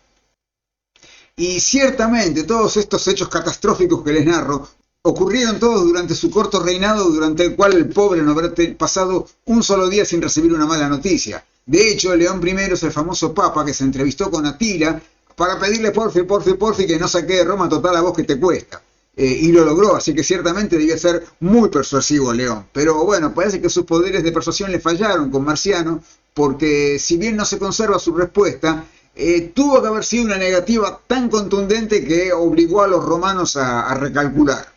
Y ciertamente todos estos hechos catastróficos que les narro ocurrieron todos durante su corto reinado, durante el cual el pobre no habrá pasado un solo día sin recibir una mala noticia. De hecho, León I es el famoso papa que se entrevistó con Atila para pedirle porfi que no saquee Roma, total a vos que te cuesta. Y lo logró, así que ciertamente debía ser muy persuasivo León. Pero bueno, parece que sus poderes de persuasión le fallaron con Marciano, porque si bien no se conserva su respuesta, tuvo que haber sido una negativa tan contundente que obligó a los romanos a recalcular.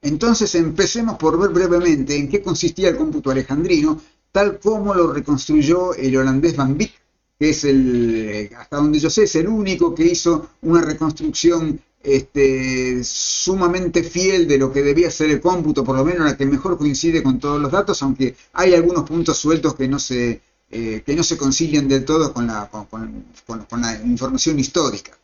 Entonces empecemos por ver brevemente en qué consistía el cómputo alejandrino, tal como lo reconstruyó el holandés Van Beek, que es hasta donde yo sé, es el único que hizo una reconstrucción sumamente fiel de lo que debía ser el cómputo, por lo menos la que mejor coincide con todos los datos, aunque hay algunos puntos sueltos que no se concilian del todo con la información histórica.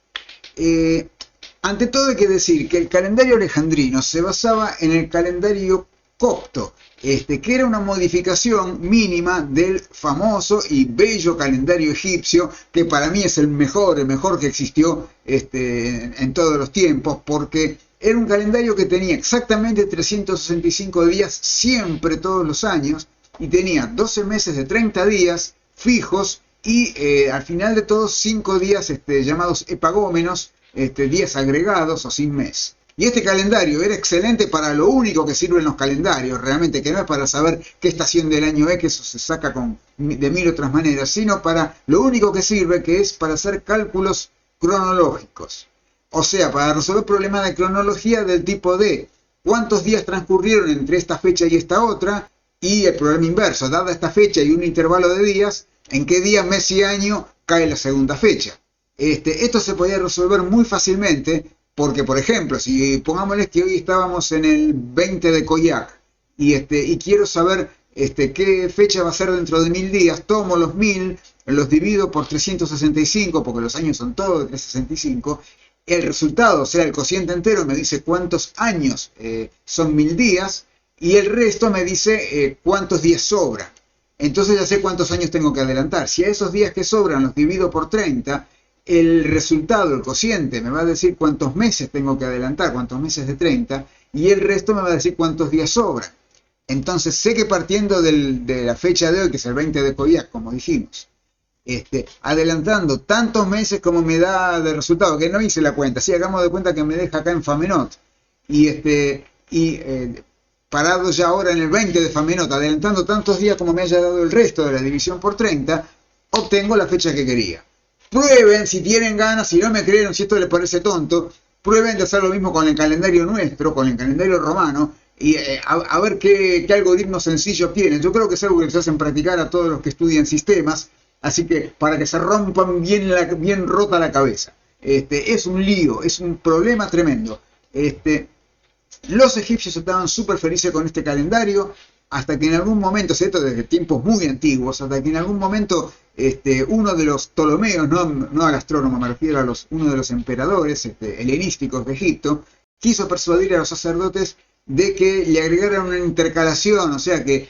Ante todo hay que decir que el calendario alejandrino se basaba en el calendario copto, que era una modificación mínima del famoso y bello calendario egipcio, que para mí es el mejor que existió en todos los tiempos, porque era un calendario que tenía exactamente 365 días, siempre, todos los años, y tenía 12 meses de 30 días fijos, y al final de todos 5 días llamados epagómenos, días agregados o sin mes. Y este calendario era excelente para lo único que sirven los calendarios, realmente, que no es para saber qué estación del año es, que eso se saca de mil otras maneras, sino para lo único que sirve, que es para hacer cálculos cronológicos. O sea, para resolver problemas de cronología del tipo de cuántos días transcurrieron entre esta fecha y esta otra, y el problema inverso, dada esta fecha y un intervalo de días, en qué día, mes y año cae la segunda fecha. Esto se podía resolver muy fácilmente porque, por ejemplo, si pongámosles que hoy estábamos en el 20 de Coyac y quiero saber qué fecha va a ser dentro de 1000 días, tomo los 1000, los divido por 365, porque los años son todos de 365, el resultado, o sea, el cociente entero me dice cuántos años son 1000 días y el resto me dice cuántos días sobran. Entonces ya sé cuántos años tengo que adelantar. Si a esos días que sobran los divido por 30, el resultado, el cociente, me va a decir cuántos meses tengo que adelantar, cuántos meses de 30, y el resto me va a decir cuántos días sobran. Entonces sé que partiendo de la fecha de hoy, que es el 20 de Coyac, como dijimos, adelantando tantos meses como me da de resultado, que no hice la cuenta, sí, hagamos de cuenta que me deja acá en Famenot, parado ya ahora en el 20 de Famenot, adelantando tantos días como me haya dado el resto de la división por 30, obtengo la fecha que quería. Prueben, si tienen ganas, si no me creyeron, si esto les parece tonto, prueben de hacer lo mismo con el calendario nuestro, con el calendario romano, y a ver qué algoritmo sencillo tienen. Yo creo que es algo que les hacen practicar a todos los que estudian sistemas, así que para que se rompan bien rota la cabeza. Es un lío, es un problema tremendo. Los egipcios estaban súper felices con este calendario, hasta que en algún momento, ¿cierto? Desde tiempos muy antiguos, hasta que en algún momento uno de los Ptolomeos, no al astrónomo, me refiero a uno de los emperadores helenísticos de Egipto, quiso persuadir a los sacerdotes de que le agregaran una intercalación, o sea que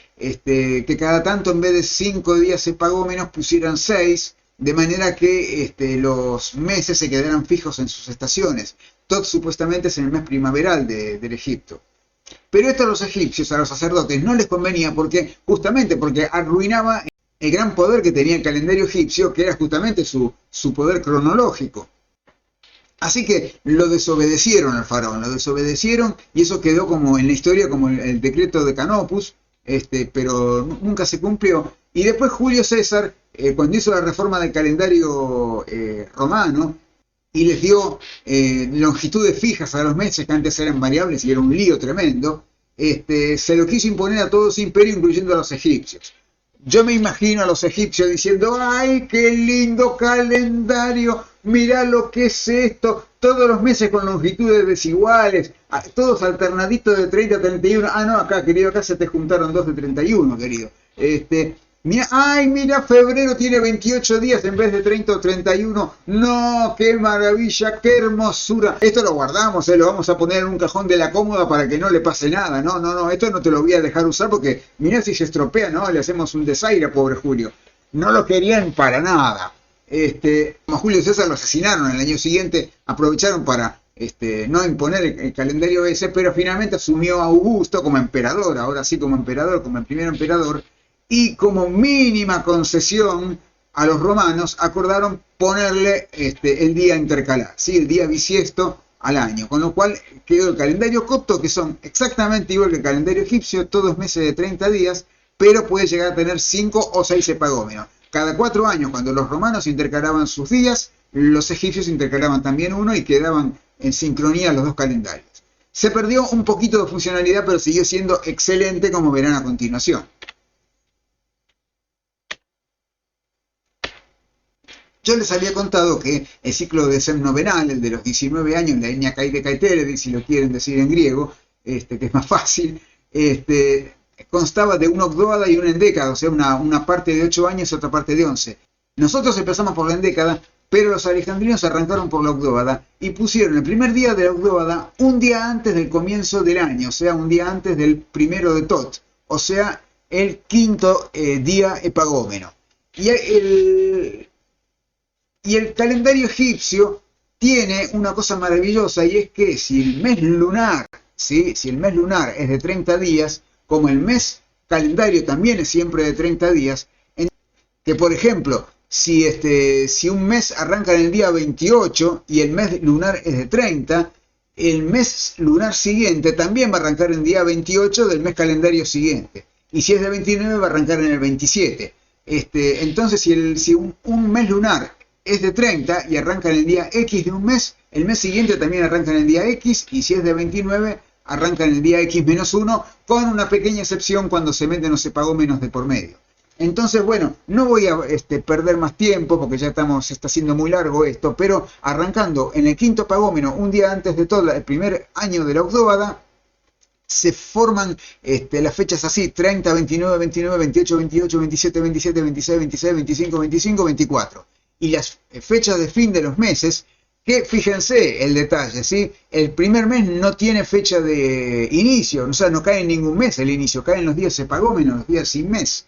cada tanto en vez de 5 días epagómenos pusieran 6, de manera que los meses se quedaran fijos en sus estaciones. Tot supuestamente es en el mes primaveral del Egipto. Pero esto a los egipcios, a los sacerdotes, no les convenía justamente porque arruinaba el gran poder que tenía el calendario egipcio, que era justamente su poder cronológico. Así que lo desobedecieron al faraón, y eso quedó como en la historia como el decreto de Canopus, pero nunca se cumplió. Y después Julio César, cuando hizo la reforma del calendario romano, y les dio longitudes fijas a los meses que antes eran variables y era un lío tremendo, se lo quiso imponer a todo su imperio, incluyendo a los egipcios. Yo me imagino a los egipcios diciendo, ¡ay, qué lindo calendario! Mirá lo que es esto, todos los meses con longitudes desiguales, todos alternaditos de 30 a 31. Ah, no, acá, querido, acá se te juntaron 2 de 31, querido. Mira, ay, mira, febrero tiene 28 días en vez de 30 o 31. No, qué maravilla, qué hermosura. Esto lo guardamos, lo vamos a poner en un cajón de la cómoda para que no le pase nada. No, no, no, esto no te lo voy a dejar usar porque mira si se estropea, ¿no? Le hacemos un desaire a pobre Julio. No lo querían para nada. Como a Julio César lo asesinaron el año siguiente, aprovecharon para no imponer el calendario ese, pero finalmente asumió a Augusto como emperador, ahora sí como emperador, como el primer emperador, y como mínima concesión a los romanos acordaron ponerle el día intercalar, ¿sí? El día bisiesto al año, con lo cual quedó el calendario copto, que son exactamente igual que el calendario egipcio, todos meses de 30 días, pero puede llegar a tener 5 o 6 epagómenos. Cada 4 años, cuando los romanos intercalaban sus días, los egipcios intercalaban también uno y quedaban en sincronía los dos calendarios. Se perdió un poquito de funcionalidad, pero siguió siendo excelente, como verán a continuación. Yo les había contado que el ciclo de semnovenal, el de los 19 años, la etnia Kaide Kaiteredi, si lo quieren decir en griego, que es más fácil, constaba de una ogdóada y una endécada, o sea, una parte de 8 años y otra parte de 11. Nosotros empezamos por la endécada, pero los alejandrinos arrancaron por la ogdóada y pusieron el primer día de la ogdóada un día antes del comienzo del año, o sea, un día antes del primero de Tot, o sea, el quinto día epagómeno. Y el calendario egipcio tiene una cosa maravillosa, y es que si el mes lunar, ¿sí? Si el mes lunar es de 30 días, como el mes calendario también es siempre de 30 días, que por ejemplo, si un mes arranca en el día 28 y el mes lunar es de 30, el mes lunar siguiente también va a arrancar en el día 28 del mes calendario siguiente. Y si es de 29 va a arrancar en el 27. Entonces, si un mes lunar es de 30 y arranca en el día X de un mes, el mes siguiente también arranca en el día X, y si es de 29, arranca en el día X-1, con una pequeña excepción cuando se meten los epagómenos de por medio. Entonces, bueno, no voy a perder más tiempo porque ya se está haciendo muy largo esto, pero arrancando en el quinto epagómeno, un día antes de todo el primer año de la ogdóada, se forman las fechas así: 30, 29, 29, 28, 28, 27, 27, 26, 26, 25, 25, 24. Y las fechas de fin de los meses, que fíjense el detalle, ¿sí? El primer mes no tiene fecha de inicio, o sea, no cae en ningún mes el inicio, caen los días epagómenos, los días sin mes.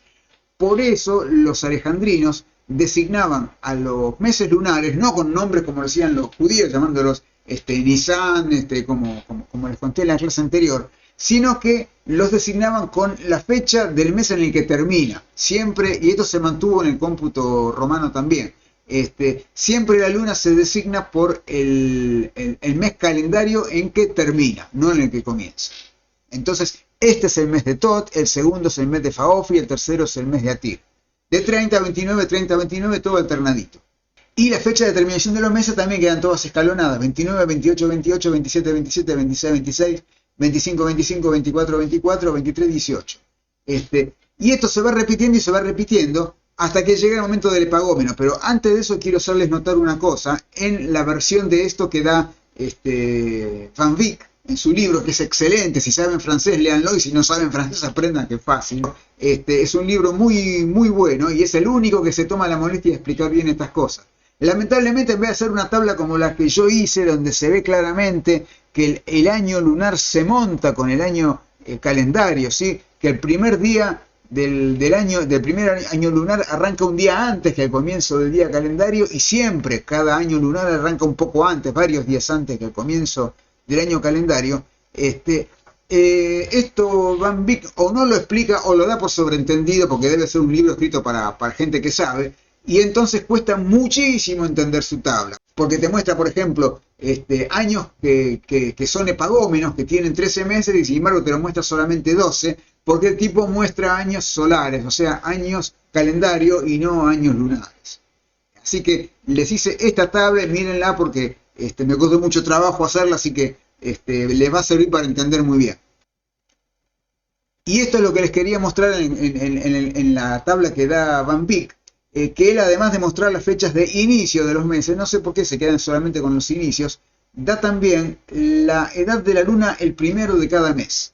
Por eso los alejandrinos designaban a los meses lunares, no con nombres como decían los judíos, llamándolos Nisan, como les conté en la clase anterior, sino que los designaban con la fecha del mes en el que termina, siempre, y esto se mantuvo en el cómputo romano también. Siempre la luna se designa por el mes calendario en que termina, no en el que comienza. Entonces, este es el mes de Tot, el segundo es el mes de Faofi, el tercero es el mes de Atir. De 30 a 29, 30 a 29, todo alternadito. Y la fecha de terminación de los meses también quedan todas escalonadas: 29, 28, 28, 27, 27, 26, 26, 25, 25, 24, 24, 23, 18. Y esto se va repitiendo y se va repitiendo hasta que llega el momento del epagómeno. Pero antes de eso quiero hacerles notar una cosa. En la versión de esto que da Van Wyck en su libro, que es excelente, si saben francés léanlo, y si no saben francés aprendan, que es fácil. Es un libro muy, muy bueno, y es el único que se toma la molestia de explicar bien estas cosas. Lamentablemente, en vez de hacer una tabla como la que yo hice, donde se ve claramente que el año lunar se monta con el año calendario, ¿sí? Que el primer día del primer año lunar arranca un día antes que el comienzo del día calendario, y siempre cada año lunar arranca un poco antes, varios días antes que el comienzo del año calendario. Esto Van Wyck o no lo explica o lo da por sobreentendido, porque debe ser un libro escrito para gente que sabe, y entonces cuesta muchísimo entender su tabla, porque te muestra, por ejemplo, años que son epagómenos, que tienen 13 meses, y sin embargo te lo muestra solamente 12, porque el tipo muestra años solares, o sea, años calendario y no años lunares. Así que les hice esta tabla, mírenla, porque me costó mucho trabajo hacerla, así que les va a servir para entender muy bien. Y esto es lo que les quería mostrar en la tabla que da Van Wyck, que él, además de mostrar las fechas de inicio de los meses, no sé por qué se quedan solamente con los inicios, da también la edad de la luna el primero de cada mes.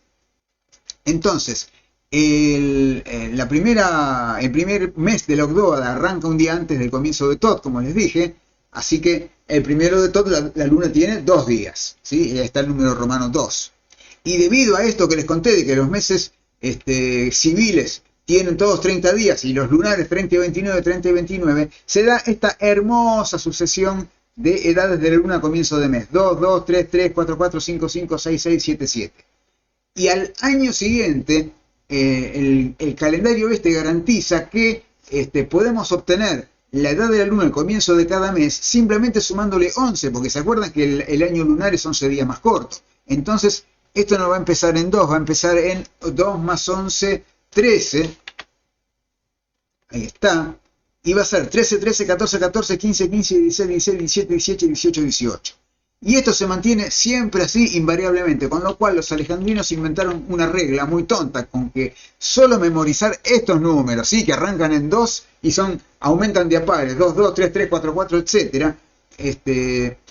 Entonces, el primer mes de la Ogdóada arranca un día antes del comienzo de Tot, como les dije, así que el primero de Tot la luna tiene 2 días, ¿sí? Y ahí está el número romano 2. Y debido a esto que les conté de que los meses civiles tienen todos 30 días y los lunares 30 y 29, 30 y 29, se da esta hermosa sucesión de edades de la luna a comienzo de mes. 2, 2, 3, 3, 4, 4, 5, 5, 6, 6, 7, 7. Y al año siguiente, el calendario garantiza que podemos obtener la edad de la luna al comienzo de cada mes simplemente sumándole 11, porque se acuerdan que el año lunar es 11 días más corto. Entonces, esto no va a empezar en 2, va a empezar en 2 más 11, 13. Ahí está. Y va a ser 13, 13, 14, 14, 15, 15, 16, 16, 17, 18, 18, 18. Y esto se mantiene siempre así, invariablemente, con lo cual los alejandrinos inventaron una regla muy tonta, con que solo memorizar estos números, ¿sí? Que arrancan en 2 y aumentan de a pares, 2, 2, 3, 3, 4, 4, etc.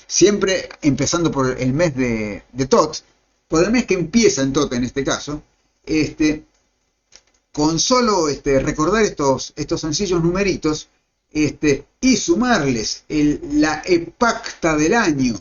Siempre empezando por el mes de Tot, por el mes que empieza en Tot en este caso, con solo recordar estos sencillos numeritos y sumarles la epacta del año,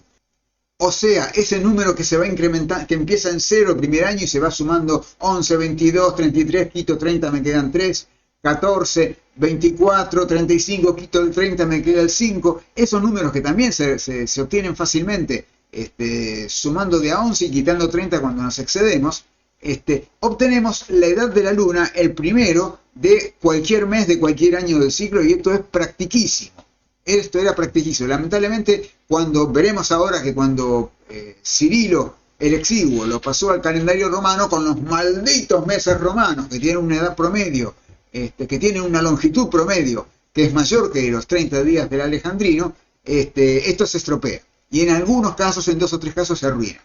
o sea, ese número que se va incrementando, que empieza en 0 el primer año y se va sumando 11, 22, 33, quito 30, me quedan 3, 14, 24, 35, quito el 30, me queda el 5. Esos números que también se obtienen fácilmente sumando de a 11 y quitando 30 cuando nos excedemos, obtenemos la edad de la luna el primero de cualquier mes de cualquier año del ciclo, y esto es practiquísimo. Esto era practiquísimo. Lamentablemente, veremos ahora que cuando Cirilo el Exiguo lo pasó al calendario romano, con los malditos meses romanos, que tienen una edad promedio, que tienen una longitud promedio, que es mayor que los 30 días del alejandrino, esto se estropea. Y en algunos casos, en 2 o 3 casos, se arruina.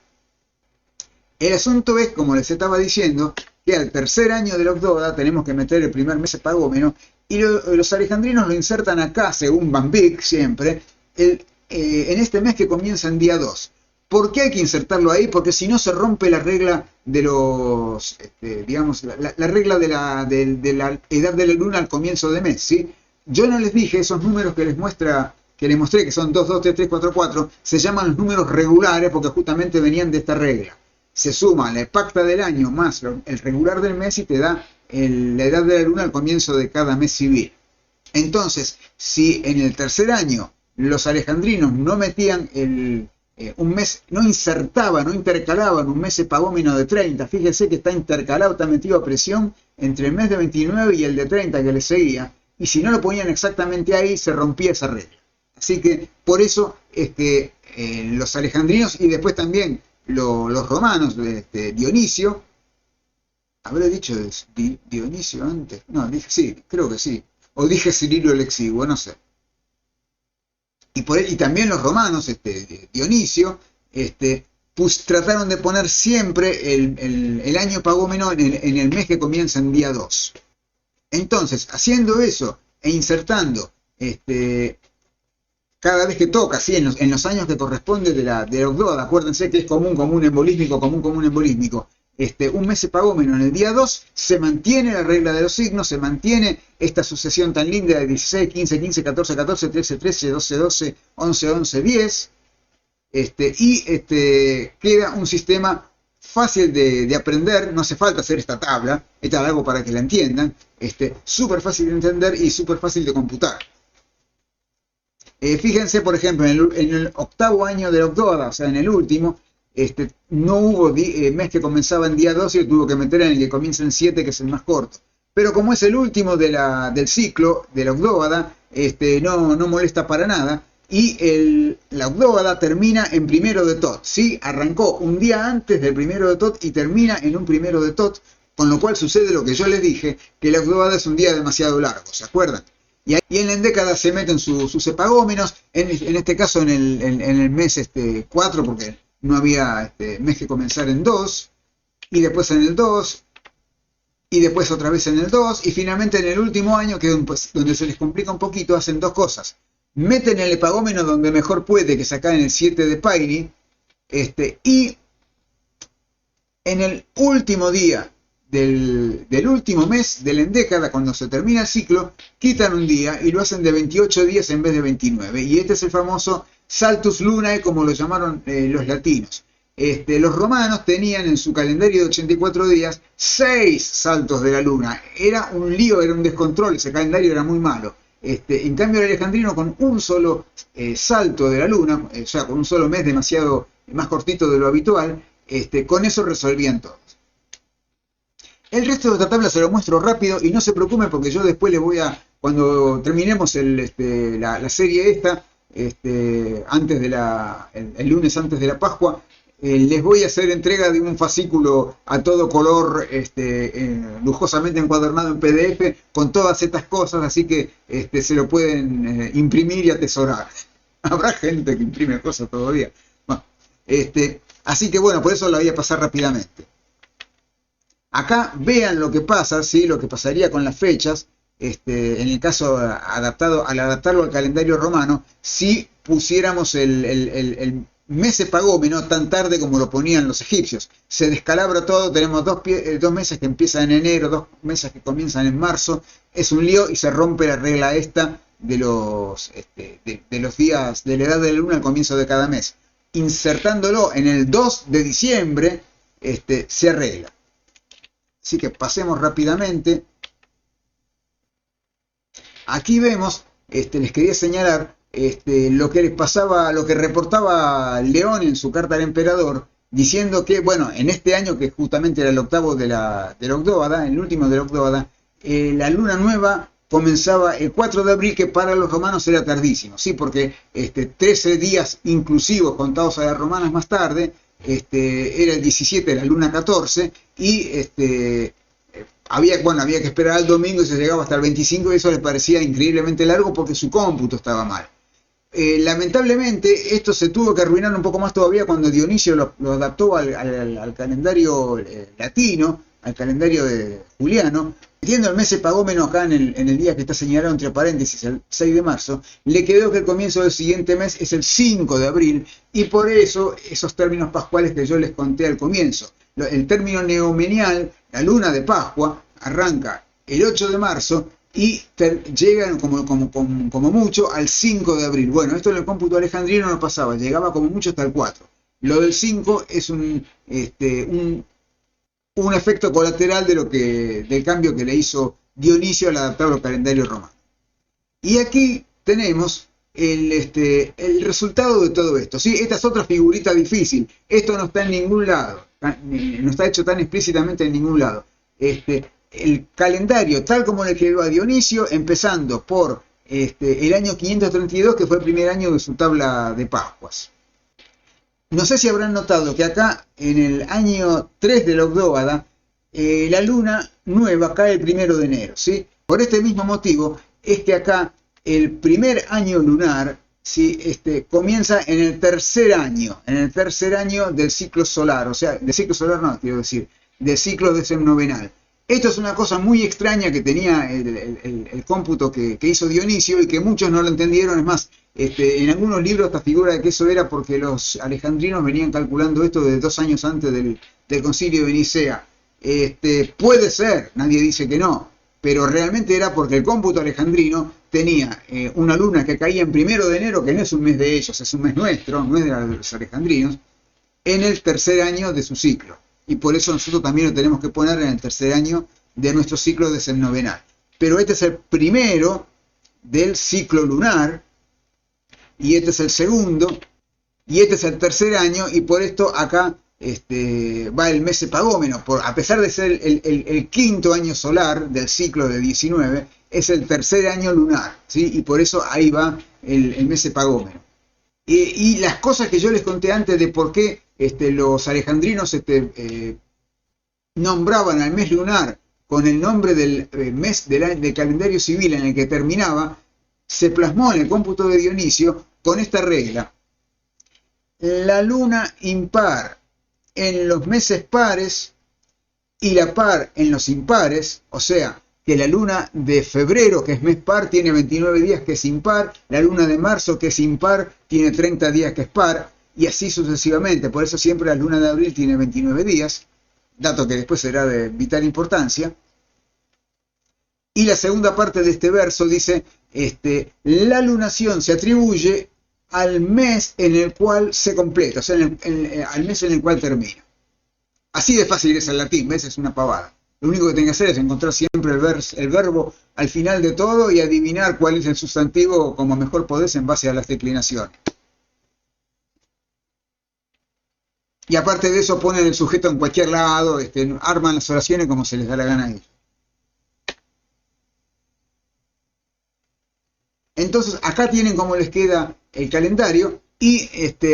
El asunto es, como les estaba diciendo, que al tercer año de la Ogdóada tenemos que meter el primer mes pagómeno, y los alejandrinos lo insertan acá, según Van Beek siempre, en este mes que comienza en día 2. ¿Por qué hay que insertarlo ahí? Porque si no se rompe la regla de los, digamos, la regla de la edad de la luna al comienzo de mes, ¿sí? Yo no les dije esos números que les mostré, que son 2, 2, 3, 3, 4, 4, se llaman los números regulares porque justamente venían de esta regla. Se suma la epacta del año más el regular del mes y te da la edad de la luna al comienzo de cada mes civil. Entonces, si en el tercer año los alejandrinos no metían un mes, no insertaban, no intercalaban un mes pagómeno de 30, fíjense que está intercalado, está metido a presión entre el mes de 29 y el de 30 que le seguía, y si no lo ponían exactamente ahí, se rompía esa regla. Así que por eso es que los alejandrinos, y después también los romanos, Dionisio, ¿habré dicho Dionisio antes? No, dije sí, creo que sí. O dije Cirilo el Exiguo, no sé. Y también los romanos, Dionisio, trataron de poner siempre el año pagómeno en el mes que comienza en día 2. Entonces, haciendo eso e insertando cada vez que toca, ¿sí? en los años que corresponde de la Ogdóada, acuérdense que es común embolísmico, común embolísmico, un mes pagómeno en el día 2, se mantiene la regla de los signos, se mantiene esta sucesión tan linda de 16, 15, 15, 14, 14, 13, 13, 12, 12, 11, 11, 10, y queda un sistema fácil de aprender, no hace falta hacer esta tabla, esta es algo para que la entiendan, súper fácil de entender y súper fácil de computar. Fíjense, por ejemplo, en el octavo año de la Ogdóada, o sea, en el último, no hubo mes que comenzaba en día 2 y lo tuvo que meter en el que comienza en 7, que es el más corto. Pero como es el último del ciclo de la Ogdóada, no molesta para nada. Y la Ogdóada termina en primero de Tot, ¿sí? Arrancó un día antes del primero de Tot y termina en un primero de Tot, con lo cual sucede lo que yo les dije, que la Ogdóada es un día demasiado largo, ¿se acuerdan? Y en la década se meten sus epagómenos, en este caso en el mes 4, porque no había mes que comenzar en 2, y después en el 2, y después otra vez en el 2, y finalmente en el último año, que pues, donde se les complica un poquito, hacen dos cosas. Meten el epagómeno donde mejor puede, que es acá en el 7 de Pairi, y en el último día del último mes del endécada, cuando se termina el ciclo, quitan un día y lo hacen de 28 días en vez de 29. Y este es el famoso Saltus Lunae, como lo llamaron los latinos. Los romanos tenían en su calendario de 84 días 6 saltos de la luna. Era un lío, era un descontrol, ese calendario era muy malo. En cambio el alejandrino, con un solo salto de la luna, o sea, con un solo mes demasiado más cortito de lo habitual, con eso resolvían todos. El resto de esta tabla se lo muestro rápido y no se preocupen porque yo después les voy a, cuando terminemos la serie esta, antes de el lunes antes de la Pascua, les voy a hacer entrega de un fascículo a todo color, lujosamente encuadernado en PDF, con todas estas cosas, así que se lo pueden imprimir y atesorar. Habrá gente que imprime cosas todavía. Bueno, así que bueno, por eso la voy a pasar rápidamente. Acá vean lo que pasa, ¿sí? Lo que pasaría con las fechas, en el caso al adaptarlo al calendario romano, si pusiéramos el mes pagómeno tan tarde como lo ponían los egipcios. Se descalabra todo, tenemos dos meses que empiezan en enero, 2 meses que comienzan en marzo, es un lío y se rompe la regla esta de los días de la edad de la luna al comienzo de cada mes. Insertándolo en el 2 de diciembre, se arregla. Así que pasemos rápidamente. Aquí vemos, les quería señalar lo que les pasaba, lo que reportaba León en su carta al emperador, diciendo que, bueno, en este año, que justamente era el octavo de la Ogdóada, el último de la Ogdóada, la luna nueva comenzaba el 4 de abril, que para los romanos era tardísimo, ¿sí? Porque 13 días inclusivos contados a las romanas más tarde, era el 17, la luna 14, y había que esperar al domingo y se llegaba hasta el 25, y eso les parecía increíblemente largo porque su cómputo estaba mal. Lamentablemente esto se tuvo que arruinar un poco más todavía cuando Dionisio lo adaptó al calendario latino, al calendario de Juliano, metiendo el mes pagómeno acá en el día que está señalado entre paréntesis, el 6 de marzo, le quedó que el comienzo del siguiente mes es el 5 de abril, y por eso esos términos pascuales que yo les conté al comienzo. El término neomenial, la luna de Pascua, arranca el 8 de marzo y llega como mucho al 5 de abril. Bueno, esto en el cómputo alejandrino no pasaba, llegaba como mucho hasta el 4. Lo del 5 es un efecto colateral del cambio que le hizo Dionisio al adaptarlo al calendario romano. Y aquí tenemos el resultado de todo esto, ¿sí? Esta es otra figurita difícil. Esto no está en ningún lado, no está hecho tan explícitamente en ningún lado. El calendario tal como le quedó a Dionisio, empezando por el año 532, que fue el primer año de su tabla de Pascuas. No sé si habrán notado que acá, en el año 3 de la Ogdóada, la luna nueva cae el 1 de enero, ¿sí? Por este mismo motivo es que acá el primer año lunar, ¿sí? Comienza en el tercer año del ciclo solar, o sea, del ciclo solar no, quiero decir, del ciclo decemnovenal. Esto es una cosa muy extraña que tenía el cómputo que hizo Dionisio y que muchos no lo entendieron. Es más, en algunos libros esta figura de que eso era porque los alejandrinos venían calculando esto de 2 años antes del concilio de Nicea. Puede ser, nadie dice que no, pero realmente era porque el cómputo alejandrino tenía una luna que caía en 1 de enero, que no es un mes de ellos, es un mes nuestro, no es de los alejandrinos, en el tercer año de su ciclo. Y por eso nosotros también lo tenemos que poner en el tercer año de nuestro ciclo decemnovenal. Pero este es el primero del ciclo lunar, y este es el segundo, y este es el tercer año, y por esto acá va el mes pagómeno. A pesar de ser el quinto año solar del ciclo de 19, es el tercer año lunar, ¿sí? Y por eso ahí va el mes pagómeno. Y las cosas que yo les conté antes de por qué los alejandrinos nombraban al mes lunar con el nombre del mes del calendario civil en el que terminaba, se plasmó en el cómputo de Dionisio con esta regla. La luna impar en los meses pares y la par en los impares, o sea, que la luna de febrero, que es mes par, tiene 29 días, que es impar, la luna de marzo, que es impar, tiene 30 días, que es par, y así sucesivamente. Por eso siempre la luna de abril tiene 29 días. dato que después será de vital importancia. Y la segunda parte de este verso dice, la lunación se atribuye al mes en el cual se completa, o sea, al mes en el cual termina. Así de fácil es el latín, ¿ves? Es una pavada. Lo único que tenés que hacer es encontrar siempre el verbo al final de todo y adivinar cuál es el sustantivo como mejor podés en base a las declinaciones. Y aparte de eso ponen el sujeto en cualquier lado, arman las oraciones como se les da la gana a ellos. Entonces acá tienen cómo les queda el calendario y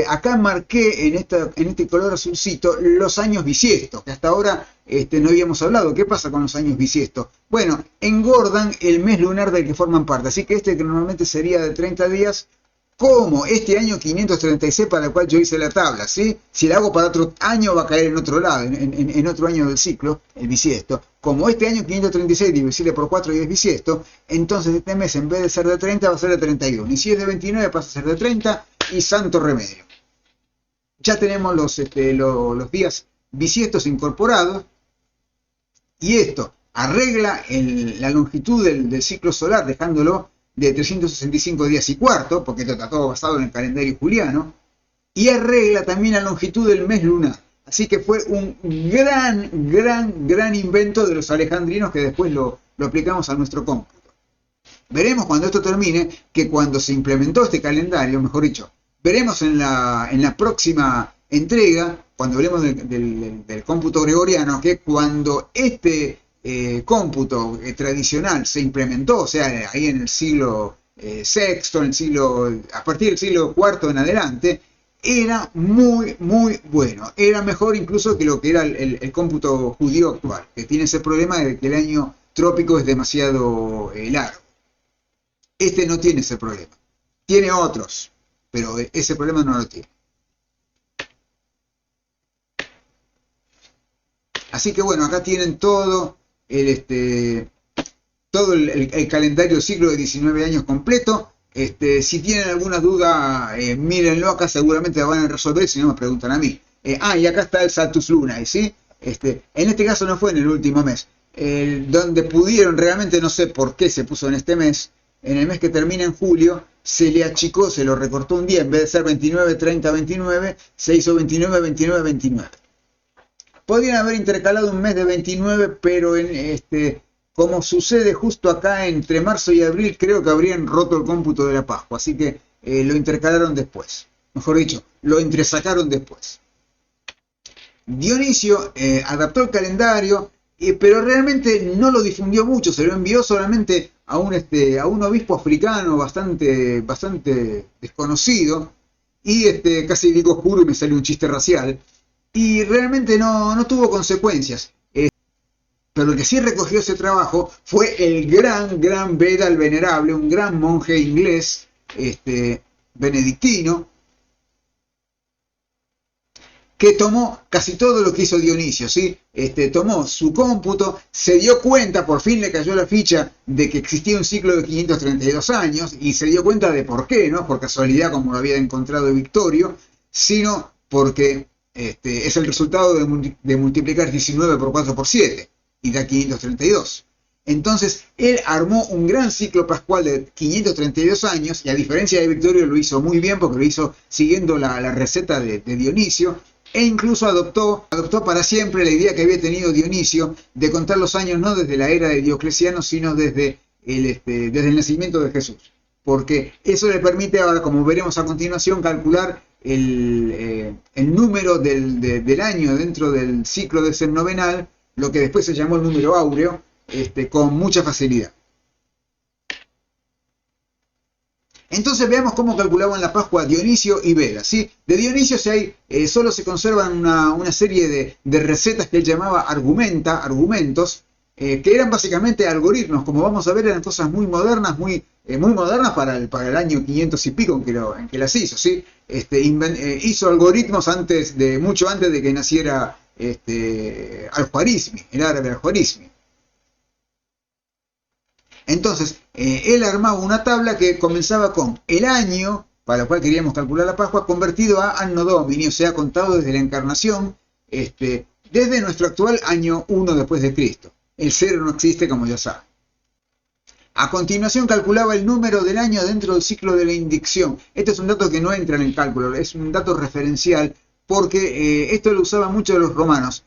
acá marqué en este color azulcito los años bisiestos, que hasta ahora no habíamos hablado. ¿Qué pasa con los años bisiestos? Bueno, engordan el mes lunar del que forman parte, así que que normalmente sería de 30 días, como este año 536 para el cual yo hice la tabla, ¿sí? Si la hago para otro año va a caer en otro lado, en otro año del ciclo, el bisiesto. Como este año 536 divisible por 4 y es bisiesto, entonces este mes en vez de ser de 30 va a ser de 31. Y si es de 29 pasa a ser de 30 y santo remedio. Ya tenemos los días bisiestos incorporados y esto arregla la longitud del ciclo solar dejándolo de 365 días y cuarto, porque esto está todo basado en el calendario juliano, y arregla también la longitud del mes lunar. Así que fue un gran invento de los alejandrinos que después lo aplicamos a nuestro cómputo. Veremos cuando esto termine que cuando se implementó este calendario, mejor dicho, veremos en la próxima entrega, cuando hablemos del cómputo gregoriano, que cuando cómputo tradicional se implementó, o sea, ahí en el siglo VI, a partir del siglo IV en adelante, era muy bueno. Era mejor incluso que lo que era el cómputo judío actual, que tiene ese problema de que el año trópico es demasiado largo. No tiene ese problema. Tiene otros, pero ese problema no lo tiene. Así que bueno, acá tienen todo el calendario del ciclo de 19 años completo. Si tienen alguna duda, mírenlo, acá seguramente la van a resolver, si no me preguntan a mí. Y acá está el Saltus Lunae, ¿sí? En este caso no fue en el último mes. Donde pudieron, realmente no sé por qué se puso en este mes, en el mes que termina en julio, se le achicó, se lo recortó un día, en vez de ser 29, 30, 29, se hizo 29, 29, 29. Podrían haber intercalado un mes de 29, pero como sucede justo acá entre marzo y abril, creo que habrían roto el cómputo de la Pascua, así que lo intercalaron después. Mejor dicho, lo entresacaron después. Dionisio adaptó el calendario, pero realmente no lo difundió mucho, se lo envió solamente a un obispo africano bastante desconocido, y casi digo oscuro y me sale un chiste racial, y realmente no tuvo consecuencias. Pero el que sí recogió ese trabajo fue el gran Beda el Venerable, un gran monje inglés, benedictino, que tomó casi todo lo que hizo Dionisio, ¿sí? Tomó su cómputo, se dio cuenta, por fin le cayó la ficha de que existía un ciclo de 532 años, y se dio cuenta de por qué, no por casualidad como lo había encontrado Victorio, sino porque es el resultado de multiplicar 19 por 4 por 7, y da 532. Entonces, él armó un gran ciclo pascual de 532 años, y a diferencia de Victorio lo hizo muy bien, porque lo hizo siguiendo la receta de Dionisio, e incluso adoptó para siempre la idea que había tenido Dionisio de contar los años no desde la era de Diocleciano, sino desde el nacimiento de Jesús. Porque eso le permite ahora, como veremos a continuación, calcular el número del año dentro del ciclo de ser novenal, lo que después se llamó el número áureo, con mucha facilidad. Entonces veamos cómo calculaban la Pascua Dionisio y Beda, ¿sí? De Dionisio solo se conservan una serie de recetas que él llamaba argumentos, que eran básicamente algoritmos, como vamos a ver, eran cosas muy modernas, muy modernas para el año 500 y pico en que las hizo, ¿sí? Hizo algoritmos mucho antes de que naciera Al-Juarizmi, el árabe Al-Juarizmi. Entonces, él armaba una tabla que comenzaba con el año, para el cual queríamos calcular la Pascua, convertido a Anno Domini, o sea, contado desde la encarnación, desde nuestro actual año 1 después de Cristo. El 0 no existe, como ya saben. A continuación calculaba el número del año dentro del ciclo de la indicción. Este es un dato que no entra en el cálculo, es un dato referencial porque esto lo usaban mucho los romanos.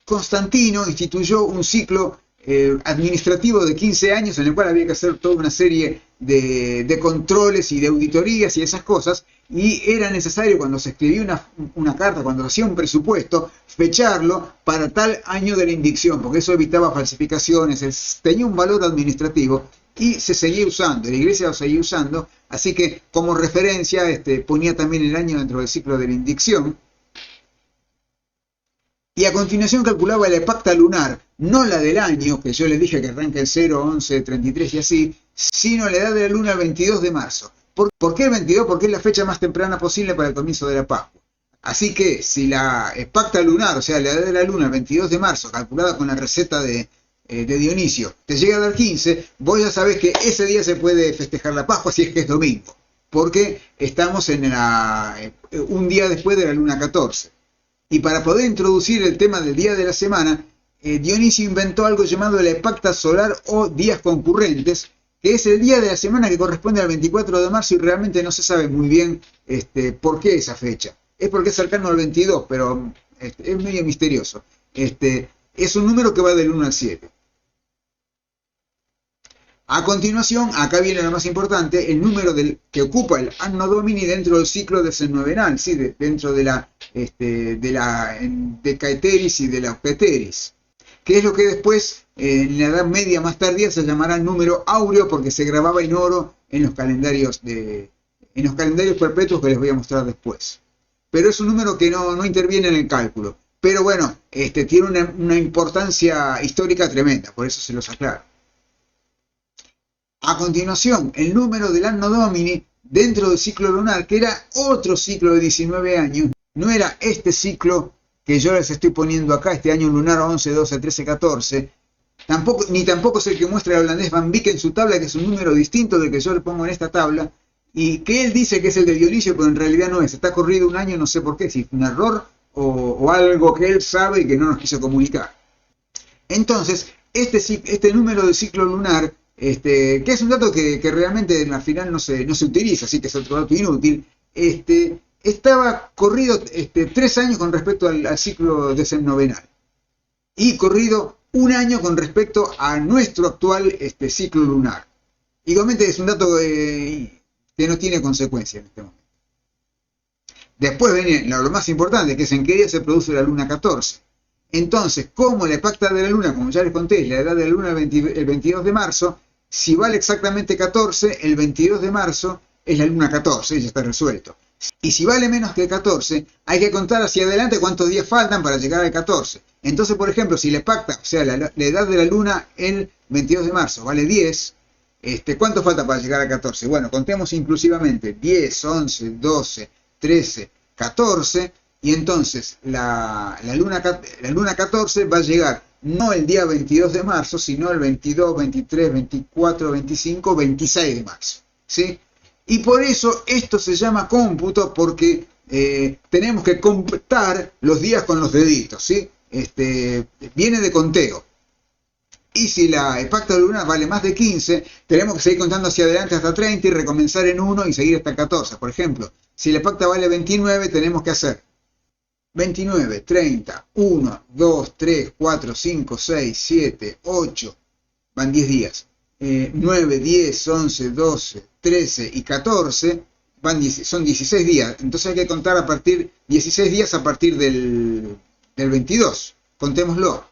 Constantino instituyó un ciclo administrativo de 15 años en el cual había que hacer toda una serie de controles y de auditorías y esas cosas, y era necesario cuando se escribía una carta, cuando se hacía un presupuesto, fecharlo para tal año de la indicción, porque eso evitaba falsificaciones, tenía un valor administrativo y se seguía usando, la iglesia lo seguía usando, así que como referencia ponía también el año dentro del ciclo de la indicción. Y a continuación calculaba la epacta lunar, no la del año, que yo les dije que arranca el 0, 11, 33 y así, sino la edad de la luna el 22 de marzo. ¿Por qué el 22? Porque es la fecha más temprana posible para el comienzo de la Pascua. Así que si la epacta lunar, o sea, la edad de la luna el 22 de marzo, calculada con la receta de Dionisio, te llega a dar 15, vos ya sabés que ese día se puede festejar la Pascua si es que es domingo, porque estamos en un día después de la luna 14. Y para poder introducir el tema del día de la semana, Dionisio inventó algo llamado la epacta solar o días concurrentes, que es el día de la semana que corresponde al 24 de marzo y realmente no se sabe muy bien por qué esa fecha. Es porque es cercano al 22, pero es medio misterioso. Es un número que va del 1 al 7. A continuación, acá viene lo más importante, el número que ocupa el Anno Domini dentro del ciclo decennovenal, ¿sí? Dentro de la Decaeteris y de la Octeteris, que es lo que después, en la Edad Media más tardía, se llamará el número áureo porque se grababa en oro en los calendarios perpetuos que les voy a mostrar después. Pero es un número que no interviene en el cálculo. Pero bueno, tiene una importancia histórica tremenda, por eso se los aclaro. A continuación, el número del Anno Domini dentro del ciclo lunar, que era otro ciclo de 19 años, no era este ciclo que yo les estoy poniendo acá, este año lunar 11, 12, 13, 14, ni tampoco es el que muestra el holandés Van Beek en su tabla, que es un número distinto del que yo le pongo en esta tabla, y que él dice que es el de Dionisio, pero en realidad no es. Está corrido un año, no sé por qué, si es un error o algo que él sabe y que no nos quiso comunicar. Entonces, este número de ciclo lunar, que es un dato que realmente en la final no se utiliza, así que es otro dato inútil, estaba corrido 3 años con respecto al ciclo decennovenal y corrido un año con respecto a nuestro actual ciclo lunar. Igualmente es un dato que no tiene consecuencia en este momento. Después viene lo más importante, que es en qué día se produce la luna 14. Entonces, como la epacta de la luna, como ya les conté, la edad de la luna el 22 de marzo, si vale exactamente 14, el 22 de marzo es la luna 14, ya está resuelto. Y si vale menos que 14, hay que contar hacia adelante cuántos días faltan para llegar al 14. Entonces, por ejemplo, si la epacta, o sea, la edad de la luna el 22 de marzo vale 10, ¿cuánto falta para llegar al 14? Bueno, contemos inclusivamente 10, 11, 12, 13, 14, y entonces la luna 14 va a llegar no el día 22 de marzo, sino el 22, 23, 24, 25, 26 de marzo, ¿sí? Y por eso esto se llama cómputo, porque tenemos que contar los días con los deditos, ¿sí? Viene de conteo. Y si la epacta lunar vale más de 15, tenemos que seguir contando hacia adelante hasta 30 y recomenzar en 1 y seguir hasta 14. Por ejemplo, si la epacta vale 29, tenemos que hacer 29, 30, 1, 2, 3, 4, 5, 6, 7, 8, van 10 días. 9, 10, 11, 12, 13 y 14 son 16 días. Entonces hay que contar 16 días a partir del 22. Contémoslo.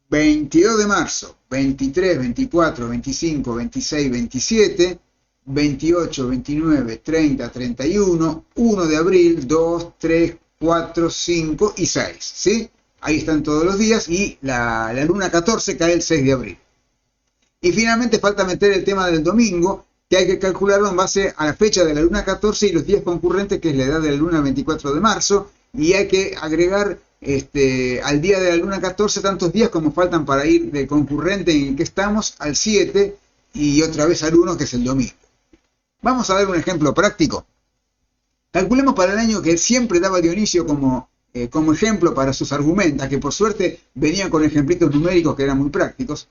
22 de marzo, 23, 24, 25, 26, 27, 28, 29, 30, 31, 1 de abril, 2, 3, 4, 5 y 6. ¿Sí? Ahí están todos los días y la luna 14 cae el 6 de abril. Y finalmente falta meter el tema del domingo, que hay que calcularlo en base a la fecha de la luna 14 y los días concurrentes, que es la edad de la luna 24 de marzo, y hay que agregar al día de la luna 14 tantos días como faltan para ir del concurrente en el que estamos al 7 y otra vez al 1, que es el domingo. Vamos a ver un ejemplo práctico. Calculemos para el año que siempre daba Dionisio como como ejemplo para sus argumentas, que por suerte venían con ejemplitos numéricos que eran muy prácticos,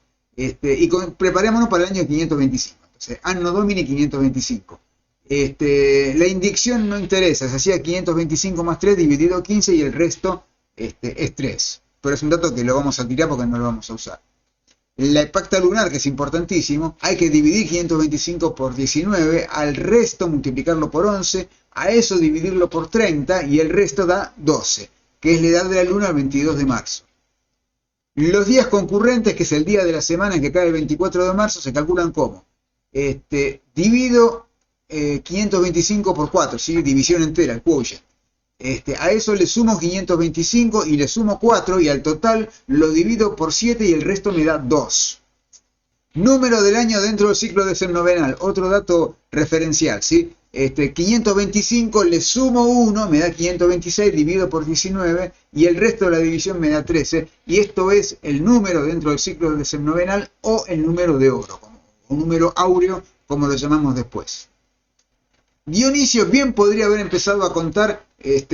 preparémonos para el año 525. Entonces, Anno Domini 525. La indicción no interesa, se hacía 525 más 3 dividido 15 y el resto es 3. Pero es un dato que lo vamos a tirar porque no lo vamos a usar. La epacta lunar, que es importantísimo, hay que dividir 525 por 19, al resto multiplicarlo por 11, a eso dividirlo por 30 y el resto da 12, que es la edad de la luna el 22 de marzo. Los días concurrentes, que es el día de la semana en que cae el 24 de marzo, se calculan como divido 525 por 4, ¿sí? División entera, el quotient. A eso le sumo 525 y le sumo 4 y al total lo divido por 7 y el resto me da 2. Número del año dentro del ciclo decenovenal, otro dato referencial, ¿sí? 525 le sumo 1, me da 526, divido por 19 y el resto de la división me da 13 y esto es el número dentro del ciclo decenovenal o el número de oro, o número áureo como lo llamamos después. Dionisio bien podría haber empezado a contar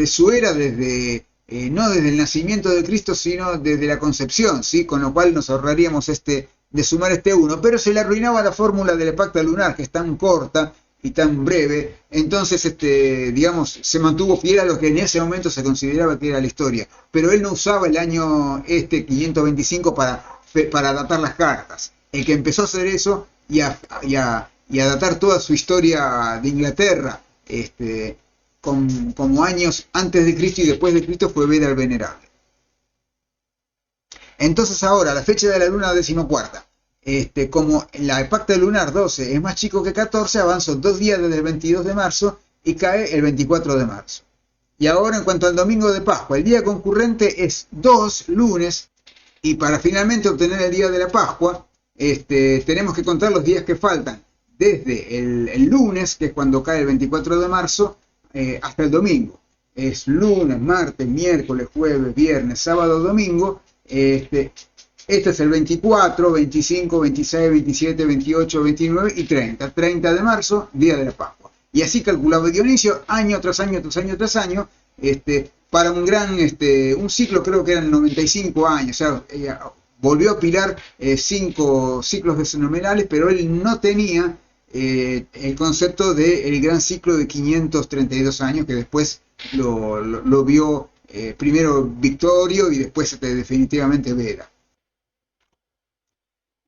su era desde, no desde el nacimiento de Cristo, sino desde la concepción, ¿sí? Con lo cual nos ahorraríamos de sumar 1, pero se le arruinaba la fórmula de la epacta lunar, que es tan corta y tan breve, entonces, digamos, se mantuvo fiel a lo que en ese momento se consideraba que era la historia, pero él no usaba el año 525 para datar las cartas. El que empezó a hacer eso y a datar toda su historia de Inglaterra, como años antes de Cristo y después de Cristo, fue Beda el Venerable. Entonces ahora, la fecha de la luna 14, como la epacta lunar 12 es más chico que 14, avanzo 2 días desde el 22 de marzo y cae el 24 de marzo. Y ahora en cuanto al domingo de Pascua, el día concurrente es 2 lunes y para finalmente obtener el día de la Pascua, tenemos que contar los días que faltan desde el lunes, que es cuando cae el 24 de marzo, hasta el domingo. Es lunes, martes, miércoles, jueves, viernes, sábado, domingo. Este es el 24, 25, 26, 27, 28, 29 y 30. 30 de marzo, día de la Pascua. Y así calculaba Dionisio, año tras año, tras año, tras año, para un ciclo creo que eran 95 años. O sea, volvió a pilar 5 ciclos decenovenales, pero él no tenía el concepto del gran ciclo de 532 años, que después lo vio primero Victorio y después definitivamente Beda.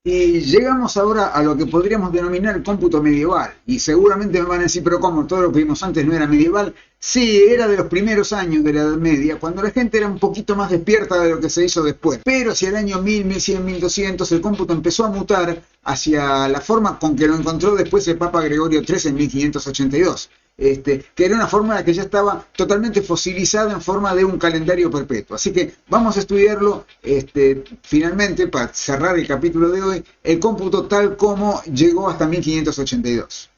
Y llegamos ahora a lo que podríamos denominar el cómputo medieval. Y seguramente me van a decir, pero ¿cómo? Todo lo que vimos antes no era medieval. Sí, era de los primeros años de la Edad Media, cuando la gente era un poquito más despierta de lo que se hizo después. Pero hacia el año 1000, 1100, 1200, el cómputo empezó a mutar hacia la forma con que lo encontró después el Papa Gregorio III en 1582. Que era una fórmula que ya estaba totalmente fosilizada en forma de un calendario perpetuo. Así que vamos a estudiarlo finalmente, para cerrar el capítulo de hoy, el cómputo tal como llegó hasta 1582.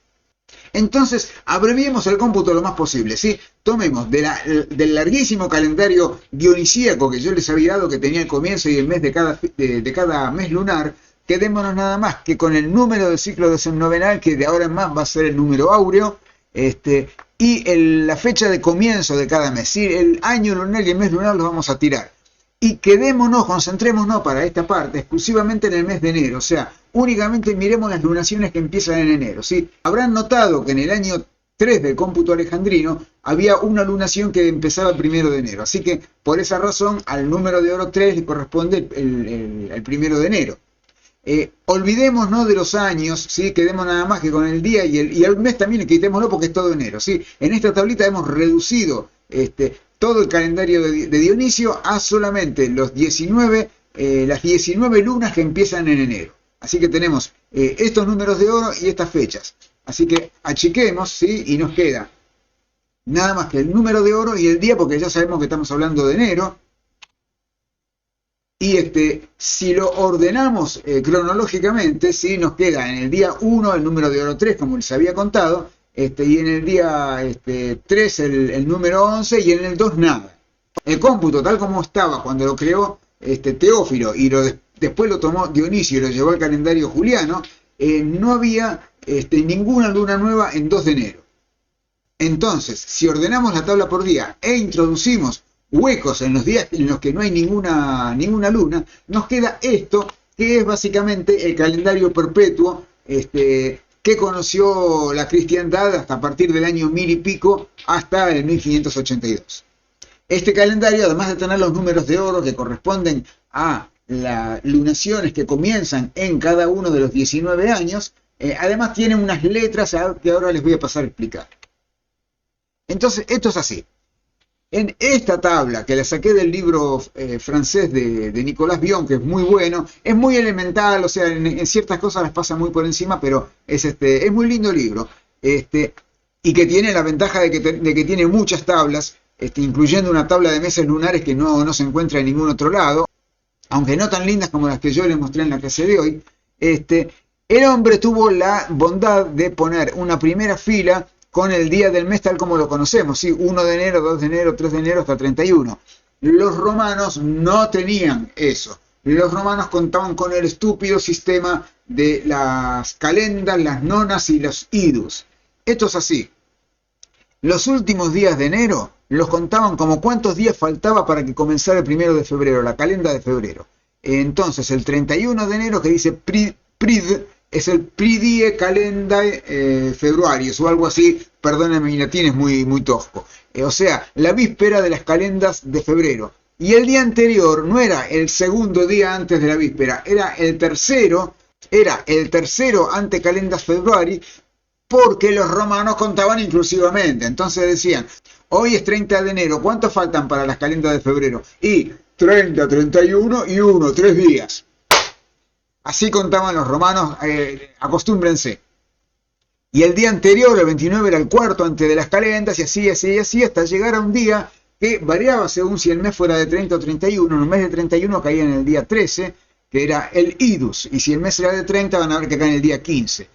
Entonces, abreviemos el cómputo lo más posible, ¿sí? Tomemos del larguísimo calendario dionisíaco que yo les había dado, que tenía el comienzo y el mes de cada mes lunar, quedémonos nada más que con el número del ciclo decenovenal, que de ahora en más va a ser el número áureo, y la fecha de comienzo de cada mes, ¿sí? El año lunar y el mes lunar los vamos a tirar. Y concentrémonos para esta parte exclusivamente en el mes de enero, o sea, únicamente miremos las lunaciones que empiezan en enero, ¿sí? Habrán notado que en el año 3 del cómputo alejandrino había una lunación que empezaba el 1 de enero, así que por esa razón al número de oro 3 le corresponde el 1 de enero. Olvidémonos de los años, ¿sí? Quedemos nada más que con el día y el mes también, quitémoslo porque es todo enero, ¿sí? En esta tablita hemos reducido todo el calendario de Dionisio a solamente las 19 lunas que empiezan en enero. Así que tenemos estos números de oro y estas fechas. Así que achiquemos, ¿sí? Y nos queda nada más que el número de oro y el día, porque ya sabemos que estamos hablando de enero. Y si lo ordenamos cronológicamente, ¿sí? Nos queda en el día 1 el número de oro 3, como les había contado, y en el día 3 el número 11 y en el 2 nada. El cómputo, tal como estaba cuando lo creó Teófilo y después lo tomó Dionisio y lo llevó al calendario juliano, no había ninguna luna nueva en 2 de enero. Entonces, si ordenamos la tabla por día e introducimos huecos en los días en los que no hay ninguna luna, nos queda esto, que es básicamente el calendario perpetuo que conoció la cristiandad hasta a partir del año 1000 y pico hasta el 1582. Este calendario, además de tener los números de oro que corresponden a las lunaciones que comienzan en cada uno de los 19 años, además tiene unas letras que ahora les voy a pasar a explicar. Entonces, esto es así. En esta tabla, que la saqué del libro francés de Nicolas Bion, que es muy bueno, es muy elemental, o sea, en ciertas cosas las pasa muy por encima, pero es muy lindo libro, y que tiene la ventaja de que tiene muchas tablas, incluyendo una tabla de meses lunares que no se encuentra en ningún otro lado, aunque no tan lindas como las que yo les mostré en la clase de hoy. El hombre tuvo la bondad de poner una primera fila con el día del mes tal como lo conocemos, ¿sí? 1 de enero, 2 de enero, 3 de enero hasta 31. Los romanos no tenían eso. Los romanos contaban con el estúpido sistema de las calendas, las nonas y los idus. Esto es así. Los últimos días de enero los contaban como cuántos días faltaba para que comenzara el 1 de febrero, la calenda de febrero. Entonces el 31 de enero, que dice prid, es el pridie calendae februarius o algo así, perdónenme, mi latín es muy tosco. O sea, la víspera de las calendas de febrero. Y el día anterior no era el segundo día antes de la víspera, era el tercero ante calendas februari, porque los romanos contaban inclusivamente. Entonces decían, hoy es 30 de enero, ¿cuántos faltan para las calendas de febrero? Y 30, 31 y 1, 3 días. Así contaban los romanos, acostúmbrense. Y el día anterior, el 29, era el cuarto antes de las calendas, y así, hasta llegar a un día que variaba según si el mes fuera de 30 o 31. En el mes de 31 caía en el día 13, que era el idus, y si el mes era de 30 van a ver que cae en el día 15.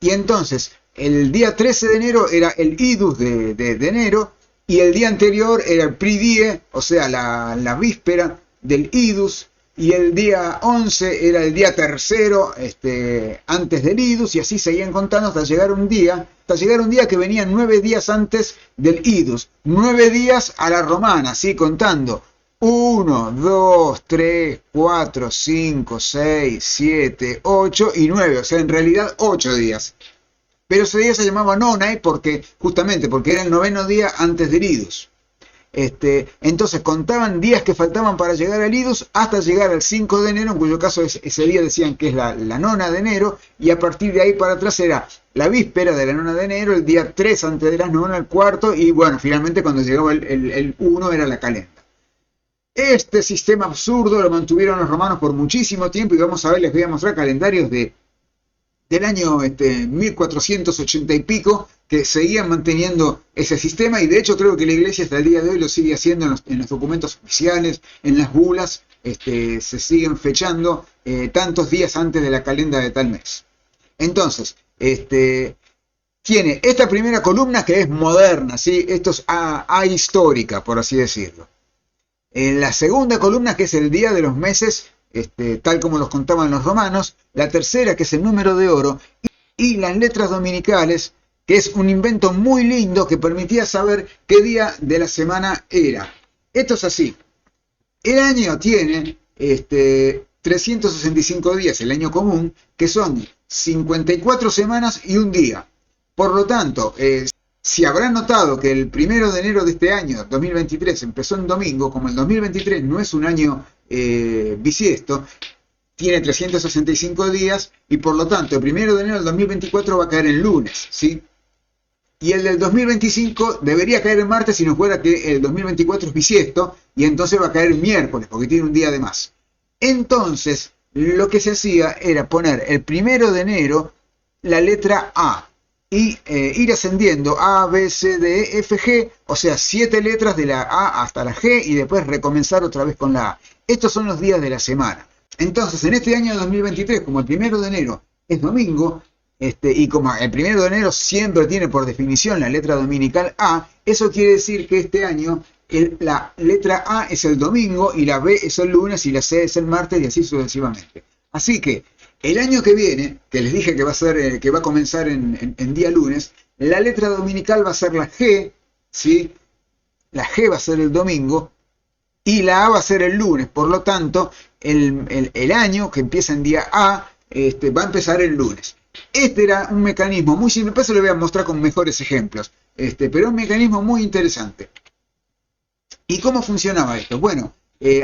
Y entonces, el día 13 de enero era el idus de enero, y el día anterior era el pridie, o sea, la víspera del idus, y el día 11 era el día tercero antes del idus, y así seguían contando hasta llegar un día que venía 9 días antes del idus, 9 días a la romana, así contando 1, 2, 3, 4, 5, 6, 7, 8 y 9, o sea, en realidad 8 días. Pero ese día se llamaba nonae justamente porque era el 9º día antes del idus. Entonces contaban días que faltaban para llegar al idus hasta llegar al 5 de enero, en cuyo caso ese día decían que es la nona de enero, y a partir de ahí para atrás era la víspera de la nona de enero, el día 3 antes de las nona, el cuarto, y bueno, finalmente cuando llegaba el 1 era la calenda. Este sistema absurdo lo mantuvieron los romanos por muchísimo tiempo, y vamos a ver, les voy a mostrar calendarios del año 1480 y pico, que seguían manteniendo ese sistema, y de hecho creo que la iglesia hasta el día de hoy lo sigue haciendo en los documentos oficiales, en las bulas, se siguen fechando tantos días antes de la calenda de tal mes. Entonces, tiene esta primera columna que es moderna, ¿sí? Esto es ahistórica, por así decirlo. En la segunda columna, que es el día de los meses, tal como los contaban los romanos, la tercera, que es el número de oro, y las letras dominicales, que es un invento muy lindo que permitía saber qué día de la semana era. Esto es así. El año tiene 365 días, el año común, que son 54 semanas y un día. Por lo tanto, si habrán notado que el 1 de enero de este año, 2023, empezó en domingo, como el 2023 no es un año bisiesto, tiene 365 días, y por lo tanto el 1 de enero del 2024 va a caer en lunes, ¿sí? Y el del 2025 debería caer en martes si no fuera que el 2024 es bisiesto, y entonces va a caer miércoles, porque tiene un día de más. Entonces, lo que se hacía era poner el 1 de enero la letra A, y ir ascendiendo A, B, C, D, E, F, G, o sea, 7 letras de la A hasta la G, y después recomenzar otra vez con la A. Estos son los días de la semana. Entonces, en este año 2023, como el 1 de enero es domingo, y como el 1 de enero siempre tiene por definición la letra dominical A, eso quiere decir que este año la letra A es el domingo, y la B es el lunes, y la C es el martes, y así sucesivamente. Así que el año que viene, que les dije que va a comenzar en día lunes, la letra dominical va a ser la G, ¿sí? la G va a ser el domingo y la A va a ser el lunes. Por lo tanto, el año que empieza en día A va a empezar el lunes. Este era un mecanismo muy simple, después se lo voy a mostrar con mejores ejemplos, pero un mecanismo muy interesante. ¿Y cómo funcionaba esto? Bueno,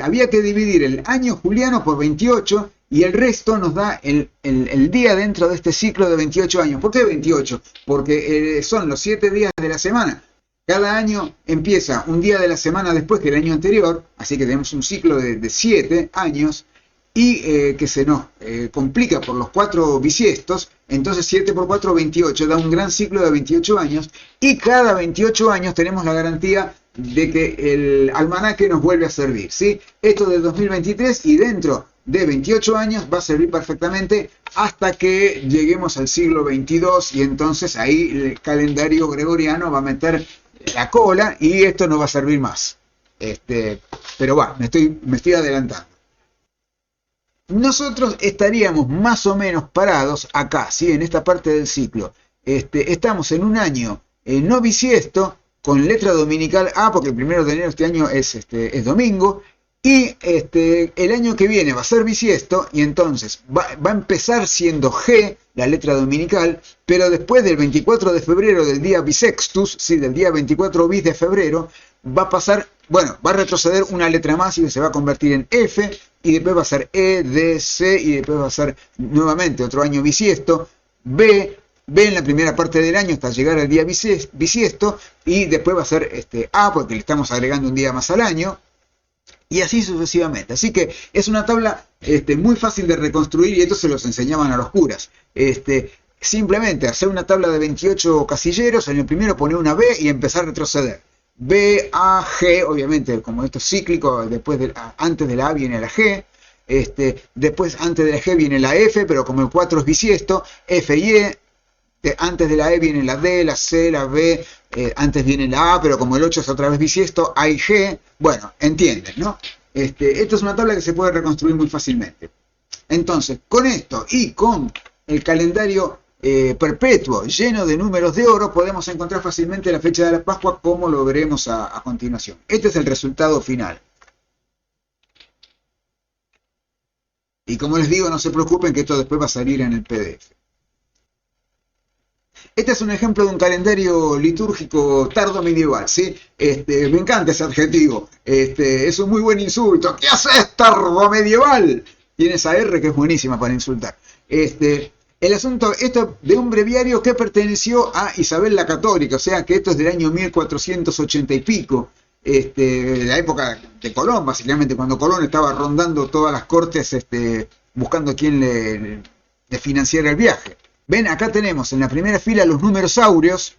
había que dividir el año juliano por 28 y el resto nos da el día dentro de este ciclo de 28 años. ¿Por qué 28? Porque son los 7 días de la semana. Cada año empieza un día de la semana después que el año anterior, así que tenemos un ciclo de 7 años y que se nos complica por los 4 bisiestos. Entonces 7 por 4, 28, da un gran ciclo de 28 años y cada 28 años tenemos la garantía de que el almanaque nos vuelve a servir, ¿sí? Esto de 2023 y dentro de 28 años va a servir perfectamente hasta que lleguemos al siglo 22 y entonces ahí el calendario gregoriano va a meter la cola y esto no va a servir más. Pero va, me estoy adelantando. Nosotros estaríamos más o menos parados acá, ¿sí? En esta parte del ciclo. Estamos en un año no bisiesto, con letra dominical A, porque el 1 de enero de este año es domingo, y el año que viene va a ser bisiesto, y entonces va a empezar siendo G, la letra dominical, pero después del 24 de febrero, del día bisextus, ¿sí? Del día 24 bis de febrero, va a pasar, bueno, va a retroceder una letra más y se va a convertir en F, y después va a ser E, D, C, y después va a ser nuevamente otro año bisiesto, B en la primera parte del año hasta llegar al día bisiesto, y después va a ser A, porque le estamos agregando un día más al año, y así sucesivamente. Así que es una tabla muy fácil de reconstruir, y esto se los enseñaban a los curas. Simplemente hacer una tabla de 28 casilleros, en el primero poner una B y empezar a retroceder. B, A, G, obviamente, como esto es cíclico, antes de la A viene la G, después antes de la G viene la F, pero como el 4 es bisiesto, F y E, antes de la E viene la D, la C, la B, antes viene la A, pero como el 8 es otra vez bisiesto, A y G, bueno, entienden, ¿no? Esto es una tabla que se puede reconstruir muy fácilmente. Entonces, con esto y con el calendario perpetuo lleno de números de oro, podemos encontrar fácilmente la fecha de la Pascua, como lo veremos a continuación. Este es el resultado final. Y como les digo, no se preocupen que esto después va a salir en el PDF. Este es un ejemplo de un calendario litúrgico tardo medieval, ¿sí? Me encanta ese adjetivo. Es un muy buen insulto. ¿Qué haces, tardo medieval? Tiene esa R que es buenísima para insultar. El asunto, esto de un breviario que perteneció a Isabel la Católica, o sea que esto es del año 1480 y pico, la época de Colón, básicamente, cuando Colón estaba rondando todas las cortes, buscando quién le financiara el viaje. Ven, acá tenemos en la primera fila los números áureos,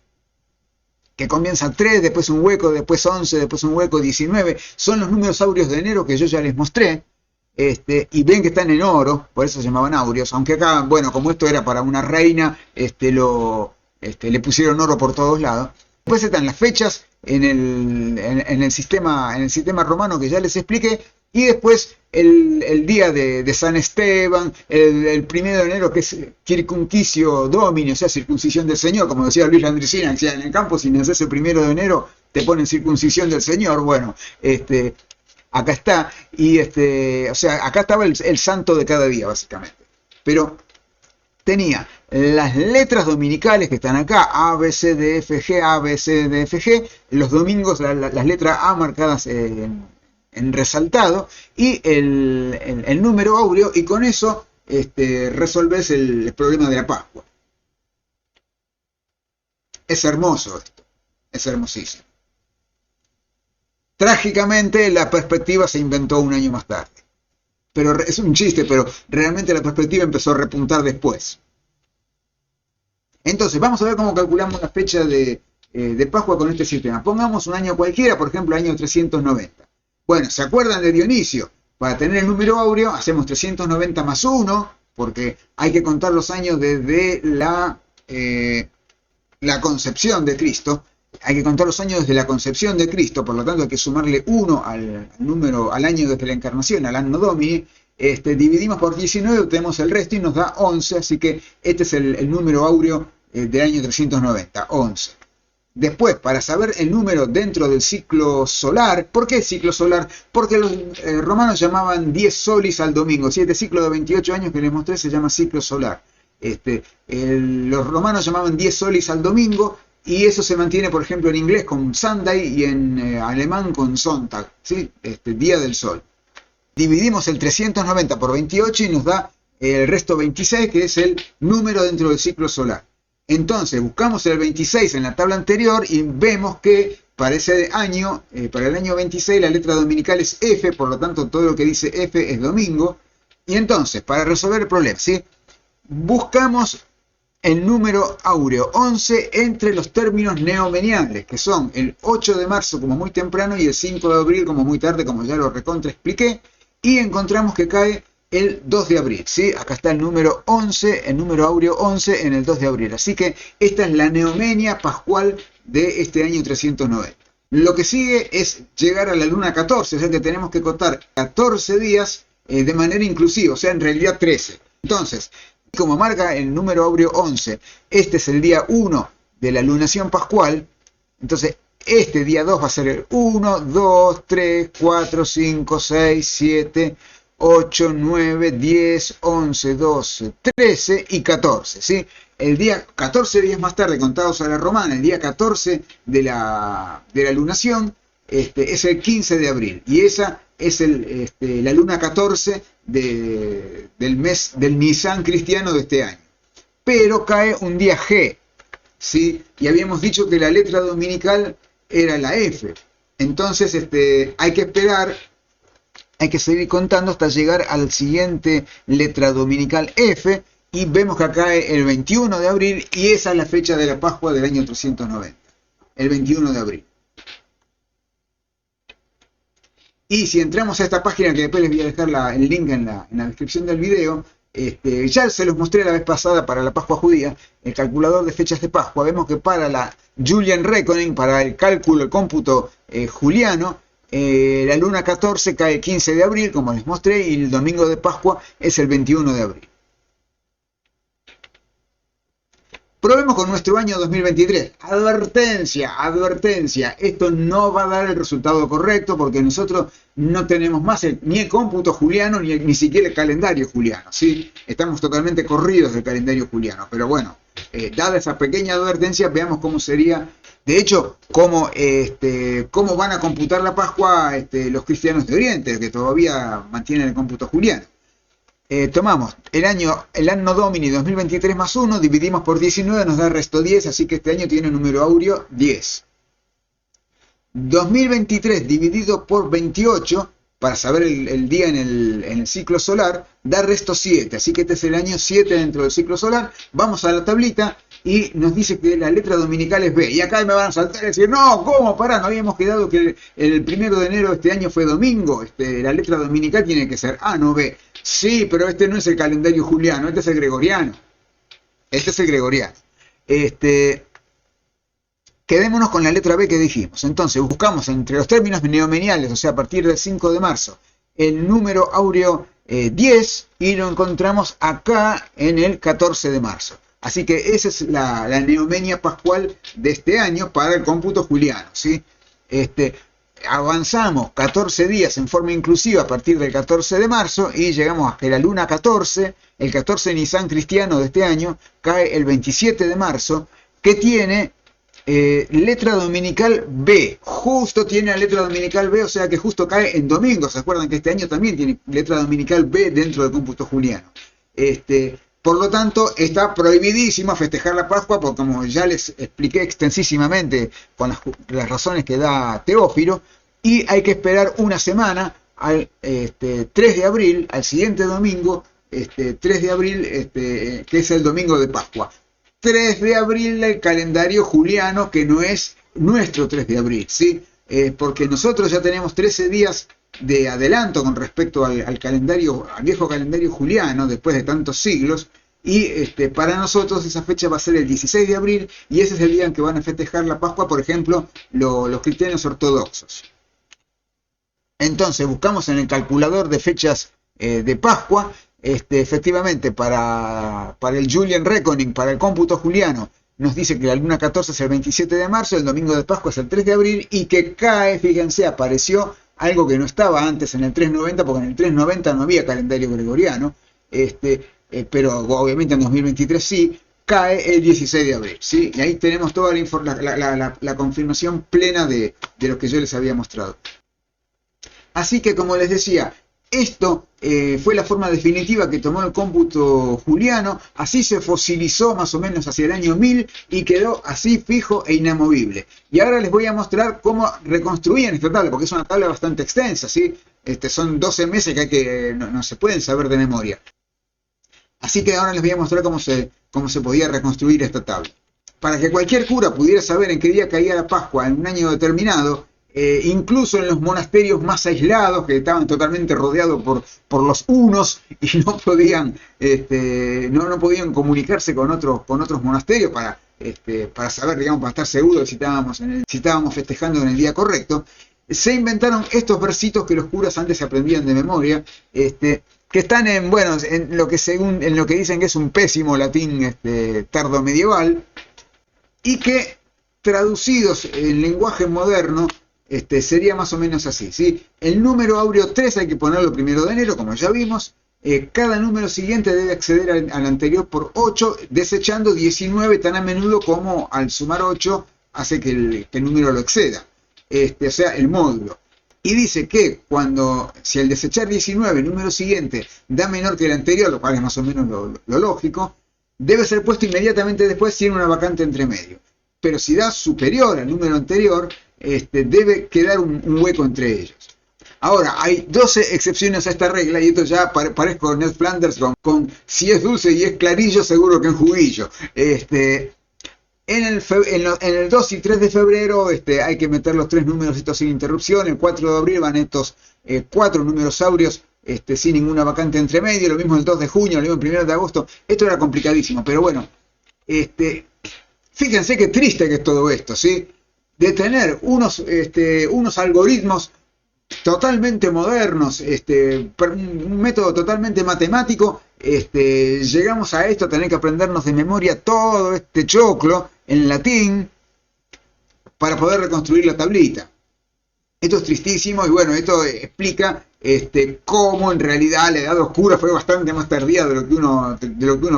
que comienzan 3, después un hueco, después 11, después un hueco 19. Son los números áureos de enero que yo ya les mostré. Y ven que están en oro, por eso se llamaban áureos. Aunque acá, bueno, como esto era para una reina, le pusieron oro por todos lados. Después están las fechas en el sistema romano que ya les expliqué. Y después el día de San Esteban, el 1 de enero, que es circuncisio domini, o sea, circuncisión del Señor, como decía Luis Landricina, decía, en el campo, si naces el 1 de enero, te ponen circuncisión del Señor. Bueno, acá está, y o sea, acá estaba el santo de cada día, básicamente. Pero tenía las letras dominicales que están acá, A, B, C, D, F, G, A, B, C, D, F, G, los domingos las letras A marcadas en resaltado, y el número áureo, y con eso resolves el problema de la Pascua. Es hermoso esto, es hermosísimo. Trágicamente, la perspectiva se inventó un año más tarde. Pero es un chiste, pero realmente la perspectiva empezó a repuntar después. Entonces, vamos a ver cómo calculamos la fecha de Pascua con este sistema. Pongamos un año cualquiera, por ejemplo, año 390. Bueno, ¿se acuerdan de Dionisio? Para tener el número áureo, hacemos 390 más 1, porque hay que contar los años desde la concepción de Cristo. Hay que contar los años desde la concepción de Cristo, por lo tanto hay que sumarle 1 al año desde la encarnación, al anno domini. Dividimos por 19, obtenemos el resto y nos da 11, así que este es el número áureo del año 390, 11. Después, para saber el número dentro del ciclo solar, ¿por qué ciclo solar? Porque los romanos llamaban 10 solis al domingo. ¿Sí? Este ciclo de 28 años que les mostré se llama ciclo solar. Los romanos llamaban 10 solis al domingo, y eso se mantiene, por ejemplo, en inglés con Sunday y en alemán con Sonntag, ¿sí? Día del sol. Dividimos el 390 por 28 y nos da el resto 26, que es el número dentro del ciclo solar. Entonces buscamos el 26 en la tabla anterior y vemos que para ese año, para el año 26, la letra dominical es F, por lo tanto todo lo que dice F es domingo. Y entonces, para resolver el problema, ¿sí? Buscamos el número áureo 11 entre los términos neomeniales, que son el 8 de marzo como muy temprano y el 5 de abril como muy tarde, como ya lo recontra expliqué, y encontramos que cae el 2 de abril, ¿sí? Acá está el número 11, el número áureo 11 en el 2 de abril. Así que esta es la neomenia pascual de este año 390. Lo que sigue es llegar a la luna 14, o sea que tenemos que contar 14 días de manera inclusiva, o sea, en realidad 13. Entonces, como marca el número áureo 11, este es el día 1 de la lunación pascual, entonces este día 2 va a ser el 1, 2, 3, 4, 5, 6, 7, 8, 9, 10, 11, 12, 13 y 14, ¿sí? El día 14 días más tarde, contados a la romana, el día 14 de la lunación, es el 15 de abril. Y esa es la luna 14 del mes del Nisan cristiano de este año. Pero cae un día G, ¿sí? Y habíamos dicho que la letra dominical era la F. Entonces hay que esperar, hay que seguir contando hasta llegar a la siguiente letra dominical F, y vemos que cae el 21 de abril, y esa es la fecha de la Pascua del año 390, el 21 de abril. Y si entramos a esta página, que después les voy a dejar el link en la descripción del video, ya se los mostré la vez pasada para la Pascua judía, el calculador de fechas de Pascua. Vemos que para la Julian Reckoning, para el cálculo, el cómputo juliano, la luna 14 cae el 15 de abril, como les mostré, y el domingo de Pascua es el 21 de abril. Probemos con nuestro año 2023. Advertencia, advertencia. Esto no va a dar el resultado correcto porque nosotros no tenemos más ni el cómputo juliano ni siquiera el calendario juliano, ¿sí? Estamos totalmente corridos del calendario juliano. Pero bueno, dada esa pequeña advertencia, veamos cómo sería. De hecho, cómo van a computar la Pascua los cristianos de Oriente, que todavía mantienen el cómputo juliano. Tomamos el anno domini 2023 más 1, dividimos por 19, nos da el resto 10, así que este año tiene número áureo 10. 2023 dividido por 28, para saber el día en el ciclo solar, da resto 7, así que este es el año 7 dentro del ciclo solar. Vamos a la tablita y nos dice que la letra dominical es B. Y acá me van a saltar y decir, no, ¿cómo? Pará, no habíamos quedado que el 1 de enero de este año fue domingo. La letra dominical tiene que ser A, no B. Sí, pero este no es el calendario juliano, este es el gregoriano. Este es el gregoriano. Quedémonos con la letra B que dijimos. Entonces buscamos entre los términos neomeniales, o sea, a partir del 5 de marzo, el número áureo 10 y lo encontramos acá en el 14 de marzo. Así que esa es la neomenia pascual de este año para el cómputo juliano, ¿sí? Avanzamos 14 días en forma inclusiva a partir del 14 de marzo y llegamos a que la luna 14, el 14 de Nisan cristiano de este año, cae el 27 de marzo, que tiene letra dominical B. Justo tiene la letra dominical B, o sea que justo cae en domingo. ¿Se acuerdan que este año también tiene letra dominical B dentro del cómputo juliano? Por lo tanto, está prohibidísimo festejar la Pascua, porque como ya les expliqué extensísimamente con las razones que da Teófilo, y hay que esperar una semana al 3 de abril, al siguiente domingo, 3 de abril, que es el domingo de Pascua. 3 de abril del calendario juliano, que no es nuestro 3 de abril, ¿sí? Porque nosotros ya tenemos 13 días de adelanto con respecto al viejo calendario juliano, después de tantos siglos, y para nosotros esa fecha va a ser el 16 de abril, y ese es el día en que van a festejar la Pascua, por ejemplo, los cristianos ortodoxos. Entonces buscamos en el calculador de fechas de Pascua, efectivamente para el Julian Reckoning, para el cómputo juliano, nos dice que la luna 14 es el 27 de marzo, el domingo de Pascua es el 3 de abril y que cae, fíjense, apareció algo que no estaba antes en el 390, porque en el 390 no había calendario gregoriano, pero obviamente en 2023 sí, cae el 16 de abril, ¿sí? Y ahí tenemos toda la confirmación plena de lo que yo les había mostrado. Así que, como les decía, esto fue la forma definitiva que tomó el cómputo juliano, así se fosilizó más o menos hacia el año 1000 y quedó así fijo e inamovible. Y ahora les voy a mostrar cómo reconstruían esta tabla, porque es una tabla bastante extensa, ¿sí? Son 12 meses que no se pueden saber de memoria. Así que ahora les voy a mostrar cómo se podía reconstruir esta tabla. Para que cualquier cura pudiera saber en qué día caía la Pascua en un año determinado, incluso en los monasterios más aislados, que estaban totalmente rodeados por los hunos y no podían comunicarse con otros monasterios para saber, digamos, para estar seguros si estábamos festejando en el día correcto, se inventaron estos versitos que los curas antes se aprendían de memoria, que están en lo que dicen que es un pésimo latín tardo medieval, y que traducidos en lenguaje moderno sería más o menos así, ¿sí? El número áureo 3 hay que ponerlo 1 de enero, como ya vimos. Cada número siguiente debe acceder al anterior por 8, desechando 19 tan a menudo como al sumar 8 hace que el número lo exceda, o sea, el módulo. Y dice que si al desechar 19 el número siguiente da menor que el anterior, lo cual es más o menos lo lógico, debe ser puesto inmediatamente después si hay una vacante entre medio. Pero si da superior al número anterior, debe quedar un hueco entre ellos. Ahora, hay 12 excepciones a esta regla, y esto ya parezco Ned Flanders con si es dulce y es clarillo, seguro que es juguillo. En el 2 y 3 de febrero hay que meter los 3 números estos sin interrupción. El 4 de abril van estos 4 números áureos sin ninguna vacante entre medio. Lo mismo el 2 de junio, lo mismo el 1 de agosto. Esto era complicadísimo, pero bueno. Fíjense qué triste que es todo esto, ¿sí? De tener unos algoritmos totalmente modernos, un método totalmente matemático, llegamos a esto, a tener que aprendernos de memoria todo este choclo en latín para poder reconstruir la tablita. Esto es tristísimo y bueno, esto explica cómo en realidad la Edad Oscura fue bastante más tardía de lo que uno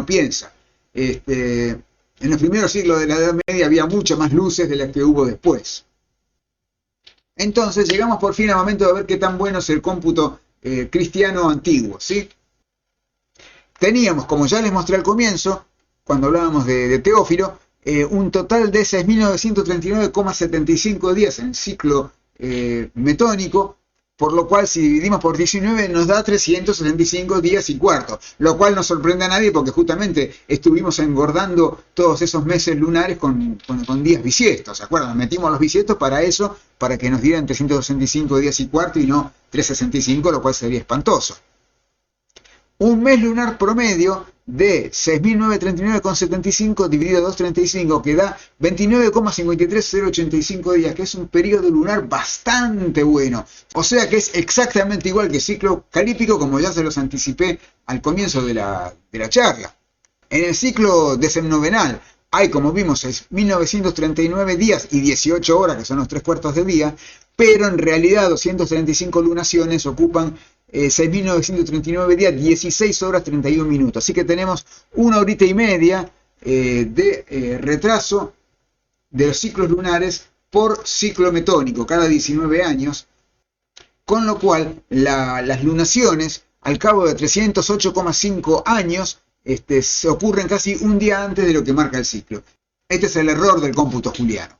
piensa. En los primeros siglos de la Edad Media había muchas más luces de las que hubo después. Entonces llegamos por fin al momento de ver qué tan bueno es el cómputo cristiano antiguo, ¿sí? Teníamos, como ya les mostré al comienzo, cuando hablábamos de Teófilo, un total de 6.939,75 días en el ciclo metónico, por lo cual si dividimos por 19 nos da 365 días y cuarto, lo cual no sorprende a nadie porque justamente estuvimos engordando todos esos meses lunares con días bisiestos, ¿se acuerdan? Metimos los bisiestos para eso, para que nos dieran 365 días y cuarto y no 365, lo cual sería espantoso. Un mes lunar promedio de 6.939,75 dividido 235 que da 29,53085 días, que es un periodo lunar bastante bueno. O sea que es exactamente igual que el ciclo calípico, como ya se los anticipé al comienzo de la charla. En el ciclo decemnovenal hay, como vimos, 6.939 días y 18 horas, que son los 3/4 de día, pero en realidad 235 lunaciones ocupan 6.939 días, 16 horas 31 minutos. Así que tenemos 1 horita y media de retraso de los ciclos lunares por ciclo metónico, cada 19 años, con lo cual las lunaciones, al cabo de 308,5 años, se ocurren casi un día antes de lo que marca el ciclo. Este es el error del cómputo juliano.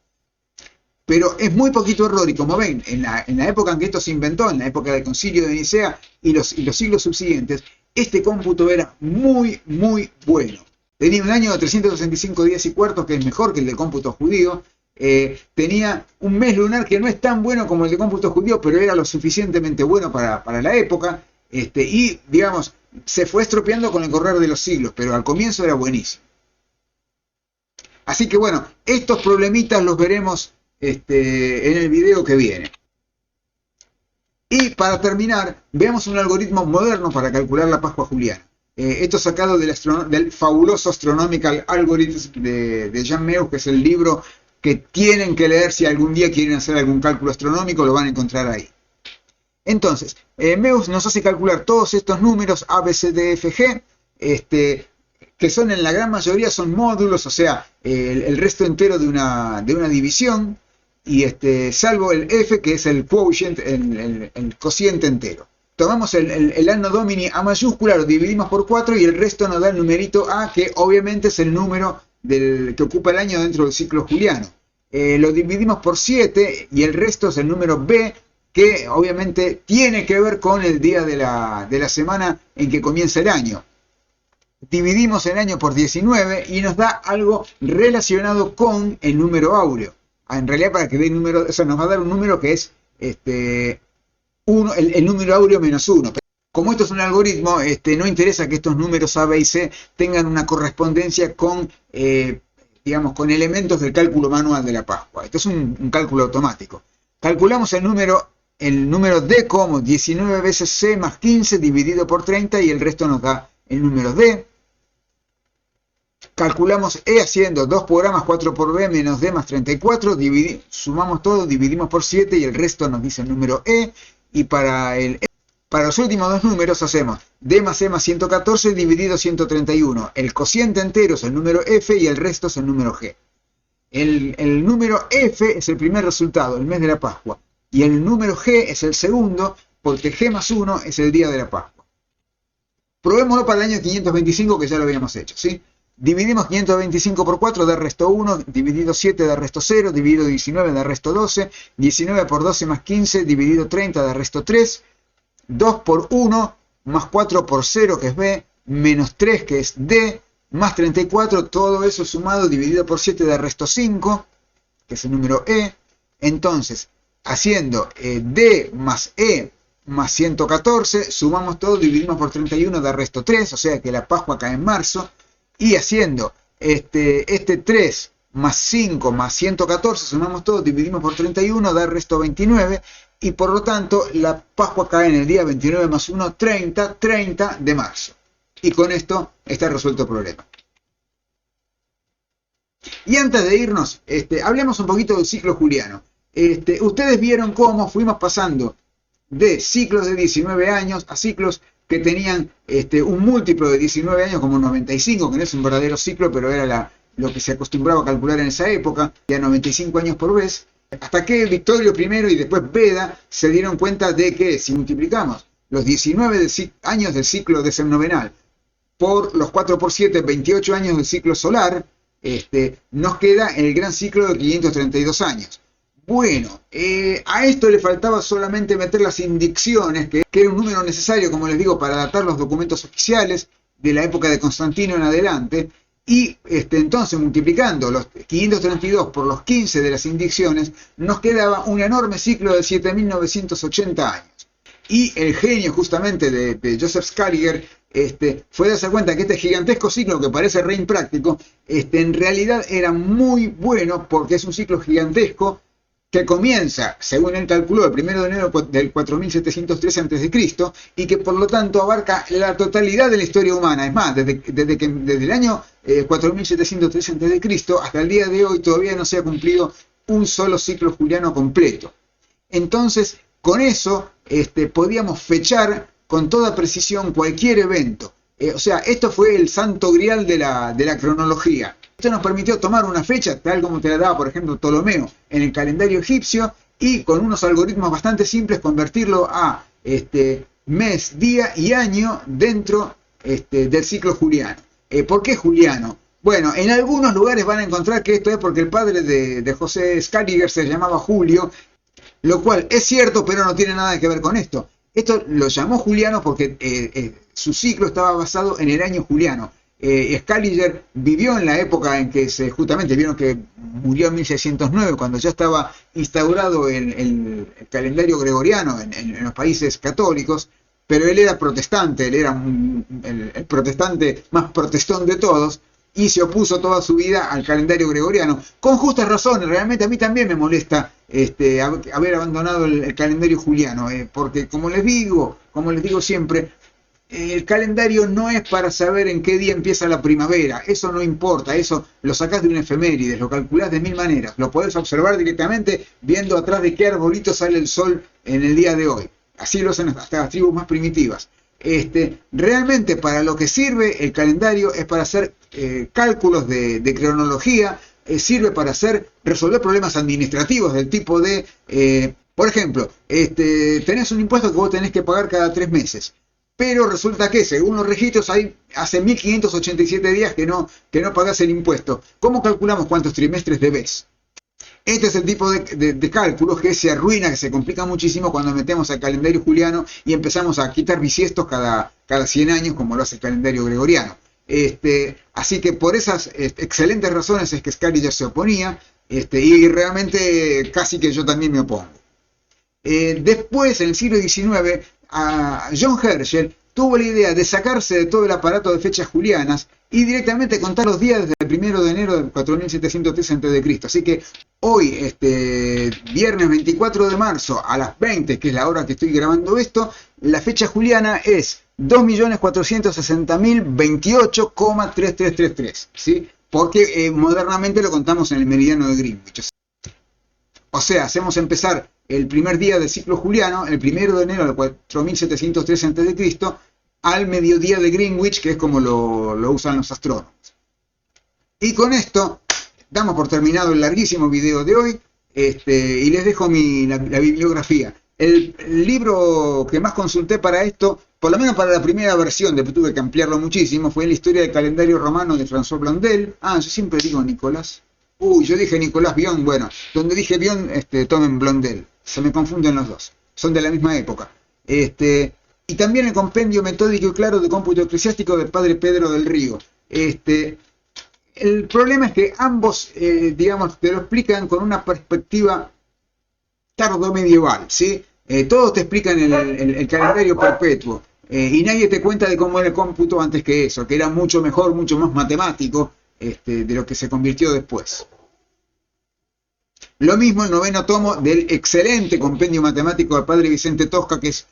Pero es muy poquito error, y como ven, en la época en que esto se inventó, en la época del Concilio de Nicea y los siglos subsiguientes, este cómputo era muy, muy bueno. Tenía un año de 365 días y cuartos, que es mejor que el del cómputo judío. Tenía un mes lunar que no es tan bueno como el del cómputo judío, pero era lo suficientemente bueno para la época. Y, digamos, se fue estropeando con el correr de los siglos, pero al comienzo era buenísimo. Así que bueno, estos problemitas los veremos en el video que viene. Y para terminar, veamos un algoritmo moderno para calcular la Pascua juliana. Esto sacado del fabuloso Astronomical Algorithms de Jan Meus, que es el libro que tienen que leer si algún día quieren hacer algún cálculo astronómico, lo van a encontrar ahí. Entonces, Meus nos hace calcular todos estos números A, B, C, D, F, G, que son en la gran mayoría son módulos, o sea, el resto entero de una división, y salvo el F, que es el quotient, el cociente entero. Tomamos el anno domini A mayúscula, lo dividimos por 4 y el resto nos da el numerito A, que obviamente es el número que ocupa el año dentro del ciclo juliano. Lo dividimos por 7 y el resto es el número B, que obviamente tiene que ver con el día de la semana en que comienza el año. Dividimos el año por 19 y nos da algo relacionado con el número áureo. En realidad, para que dé el número, eso nos va a dar un número que es el número áureo menos 1. Como esto es un algoritmo, no interesa que estos números A, B y C tengan una correspondencia con, digamos, con elementos del cálculo manual de la Pascua. Esto es un cálculo automático. Calculamos el número D como 19 veces C más 15 dividido por 30 y el resto nos da el número D. Calculamos E haciendo 2 por A más 4 por B menos D más 34, sumamos todo, dividimos por 7 y el resto nos dice el número E. Y para los últimos dos números hacemos D más E más 114 dividido 131. El cociente entero es el número F y el resto es el número G. El número F es el primer resultado, el mes de la Pascua. Y el número G es el segundo, porque G más 1 es el día de la Pascua. Probémoslo para el año 525, que ya lo habíamos hecho, ¿sí? Dividimos 525 por 4, da resto 1, dividido 7 da resto 0, dividido 19 da resto 12, 19 por 12 más 15, dividido 30 da resto 3, 2 por 1 más 4 por 0, que es B, menos 3, que es D, más 34, todo eso sumado, dividido por 7 da resto 5, que es el número E. Entonces, haciendo D más E más 114, sumamos todo, dividimos por 31, da resto 3, o sea que la Pascua cae en marzo. Y haciendo este 3 más 5 más 114, sumamos todo, dividimos por 31, da resto 29, y por lo tanto la Pascua cae en el día 29 más 1, 30 de marzo. Y con esto está resuelto el problema. Y antes de irnos, hablemos un poquito del ciclo juliano. Ustedes vieron cómo fuimos pasando de ciclos de 19 años a ciclos que tenían un múltiplo de 19 años como 95, que no es un verdadero ciclo, pero era lo que se acostumbraba a calcular en esa época, ya 95 años por vez, hasta que Victorio I y después Beda se dieron cuenta de que si multiplicamos los 19 años del ciclo decemnovenal por los 4 por 7, 28 años del ciclo solar, nos queda el gran ciclo de 532 años. Bueno, a esto le faltaba solamente meter las indicciones, que era un número necesario, como les digo, para datar los documentos oficiales de la época de Constantino en adelante, y entonces multiplicando los 532 por los 15 de las indicciones, nos quedaba un enorme ciclo de 7.980 años. Y el genio justamente de Joseph Scaliger fue darse cuenta que este gigantesco ciclo, que parece re impráctico, en realidad era muy bueno porque es un ciclo gigantesco, que comienza, según él calculó, el 1 de enero del 4713 a.C. y que por lo tanto abarca la totalidad de la historia humana. Es más, desde el año 4713 a.C. hasta el día de hoy todavía no se ha cumplido un solo ciclo juliano completo. Entonces, con eso podíamos fechar con toda precisión cualquier evento. O sea, esto fue el santo grial de la cronología. Esto nos permitió tomar una fecha, tal como te la daba, por ejemplo, Ptolomeo, en el calendario egipcio, y con unos algoritmos bastante simples convertirlo a mes, día y año dentro del ciclo juliano. ¿Por qué juliano? Bueno, en algunos lugares van a encontrar que esto es porque el padre de José Scaliger se llamaba Julio, lo cual es cierto, pero no tiene nada que ver con esto. Esto lo llamó juliano porque su ciclo estaba basado en el año juliano. Scaliger vivió en la época en que justamente vieron que murió en 1609, cuando ya estaba instaurado el calendario gregoriano en los países católicos, pero él era protestante, él era el protestante más protestón de todos, y se opuso toda su vida al calendario gregoriano, con justas razones. Realmente a mí también me molesta haber abandonado el calendario juliano, porque como les digo siempre, el calendario no es para saber en qué día empieza la primavera, eso no importa, eso lo sacás de una efeméride, lo calculás de 1000 maneras, lo podés observar directamente viendo atrás de qué arbolito sale el sol en el día de hoy. Así lo hacen hasta las tribus más primitivas. Realmente para lo que sirve el calendario es para hacer cálculos de cronología, sirve para resolver problemas administrativos del tipo de, por ejemplo, tenés un impuesto que vos tenés que pagar cada 3 meses. Pero resulta que, según los registros, hace 1587 días que no pagás el impuesto. ¿Cómo calculamos cuántos trimestres debés? Este es el tipo de cálculos que se arruina, que se complica muchísimo cuando metemos al calendario juliano y empezamos a quitar bisiestos cada 100 años, como lo hace el calendario gregoriano. Así que por esas excelentes razones es que Scaliger se oponía, y realmente casi que yo también me opongo. Después, en el siglo XIX, John Herschel tuvo la idea de sacarse de todo el aparato de fechas julianas y directamente contar los días desde el 1 de enero del 4703 a.C. Así que hoy, viernes 24 de marzo a las 20, que es la hora que estoy grabando esto, la fecha juliana es 2.460.028,3333, ¿sí? Porque modernamente lo contamos en el meridiano de Greenwich. O sea, hacemos empezar el primer día del ciclo juliano, el 1 de enero del 4703 a.C., al mediodía de Greenwich, que es como lo usan los astrónomos. Y con esto damos por terminado el larguísimo video de hoy, y les dejo la bibliografía. El libro que más consulté para esto, por lo menos para la primera versión, después tuve que ampliarlo muchísimo, fue La historia del calendario romano de François Blondel. Yo siempre digo Nicolás. Yo dije Nicolás Bion. Bueno, donde dije Bion, tomen Blondel. Se me confunden los dos. Son de la misma época. Y también el compendio metódico y claro de cómputo eclesiástico del padre Pedro del Río. El problema es que ambos, digamos, te lo explican con una perspectiva tardomedieval, ¿sí? Todos te explican el calendario perpetuo. Y nadie te cuenta de cómo era el cómputo antes que eso, que era mucho mejor, mucho más matemático, de lo que se convirtió después. Lo mismo el 9º tomo del excelente compendio matemático del padre Vicente Tosca, que es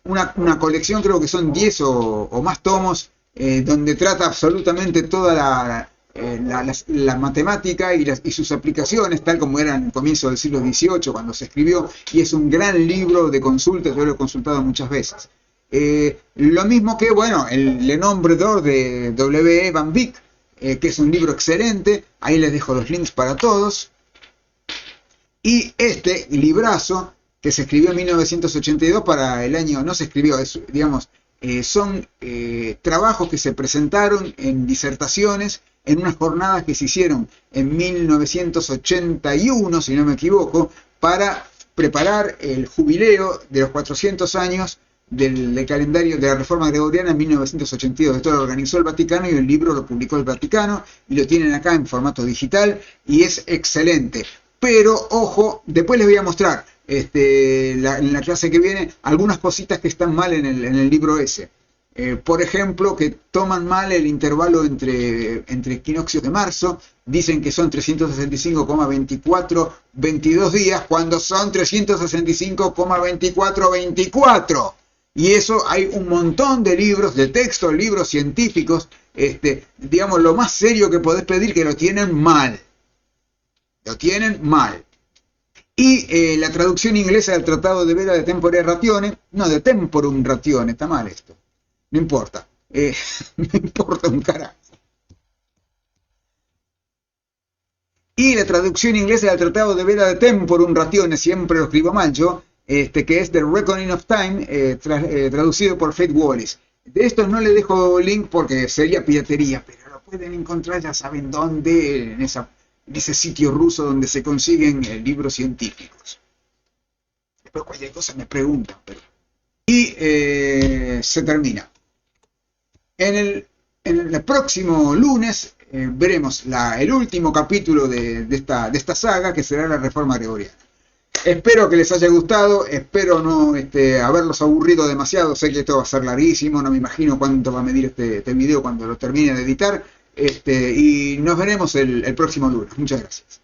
una colección, creo que son 10 o más tomos, donde trata absolutamente toda la matemática y sus aplicaciones, tal como era en el comienzo del siglo XVIII, cuando se escribió, y es un gran libro de consulta, yo lo he consultado muchas veces. Lo mismo que, bueno, el Le Nombre d'Or de W. E. Van Wyck, que es un libro excelente, ahí les dejo los links para todos. Y este librazo, que se escribió en 1982 para el año, no se escribió, digamos, son trabajos que se presentaron en disertaciones en unas jornadas que se hicieron en 1981, si no me equivoco, para preparar el jubileo de los 400 años del calendario de la Reforma Gregoriana en 1982. Esto lo organizó el Vaticano y el libro lo publicó el Vaticano y lo tienen acá en formato digital y es excelente. Pero, ojo, después les voy a mostrar en la clase que viene algunas cositas que están mal en el libro ese. Por ejemplo, que toman mal el intervalo entre equinoccios de marzo, dicen que son 365,2422 días, cuando son 365,2424. Y eso hay un montón de libros, de textos, libros científicos, digamos, lo más serio que podés pedir, que lo tienen mal. Lo tienen mal. Y la traducción inglesa del Tratado de Veda de Tempore Ratione, no, de Temporum Ratione, está mal esto. No importa. No importa un carajo. Y la traducción inglesa del Tratado de Veda de Temporum Ratione, siempre lo escribo mal yo, que es The Reckoning of Time, traducido por Faith Wallis. De estos no le dejo link porque sería piratería, pero lo pueden encontrar, ya saben dónde, en ese sitio ruso donde se consiguen libros científicos. Después cualquier cosa me preguntan. Y se termina. En el próximo lunes veremos el último capítulo de esta saga, que será la Reforma Gregoriana. Espero que les haya gustado, espero no haberlos aburrido demasiado. Sé que esto va a ser larguísimo, no me imagino cuánto va a medir este video cuando lo termine de editar. Y nos veremos el próximo lunes. Muchas gracias.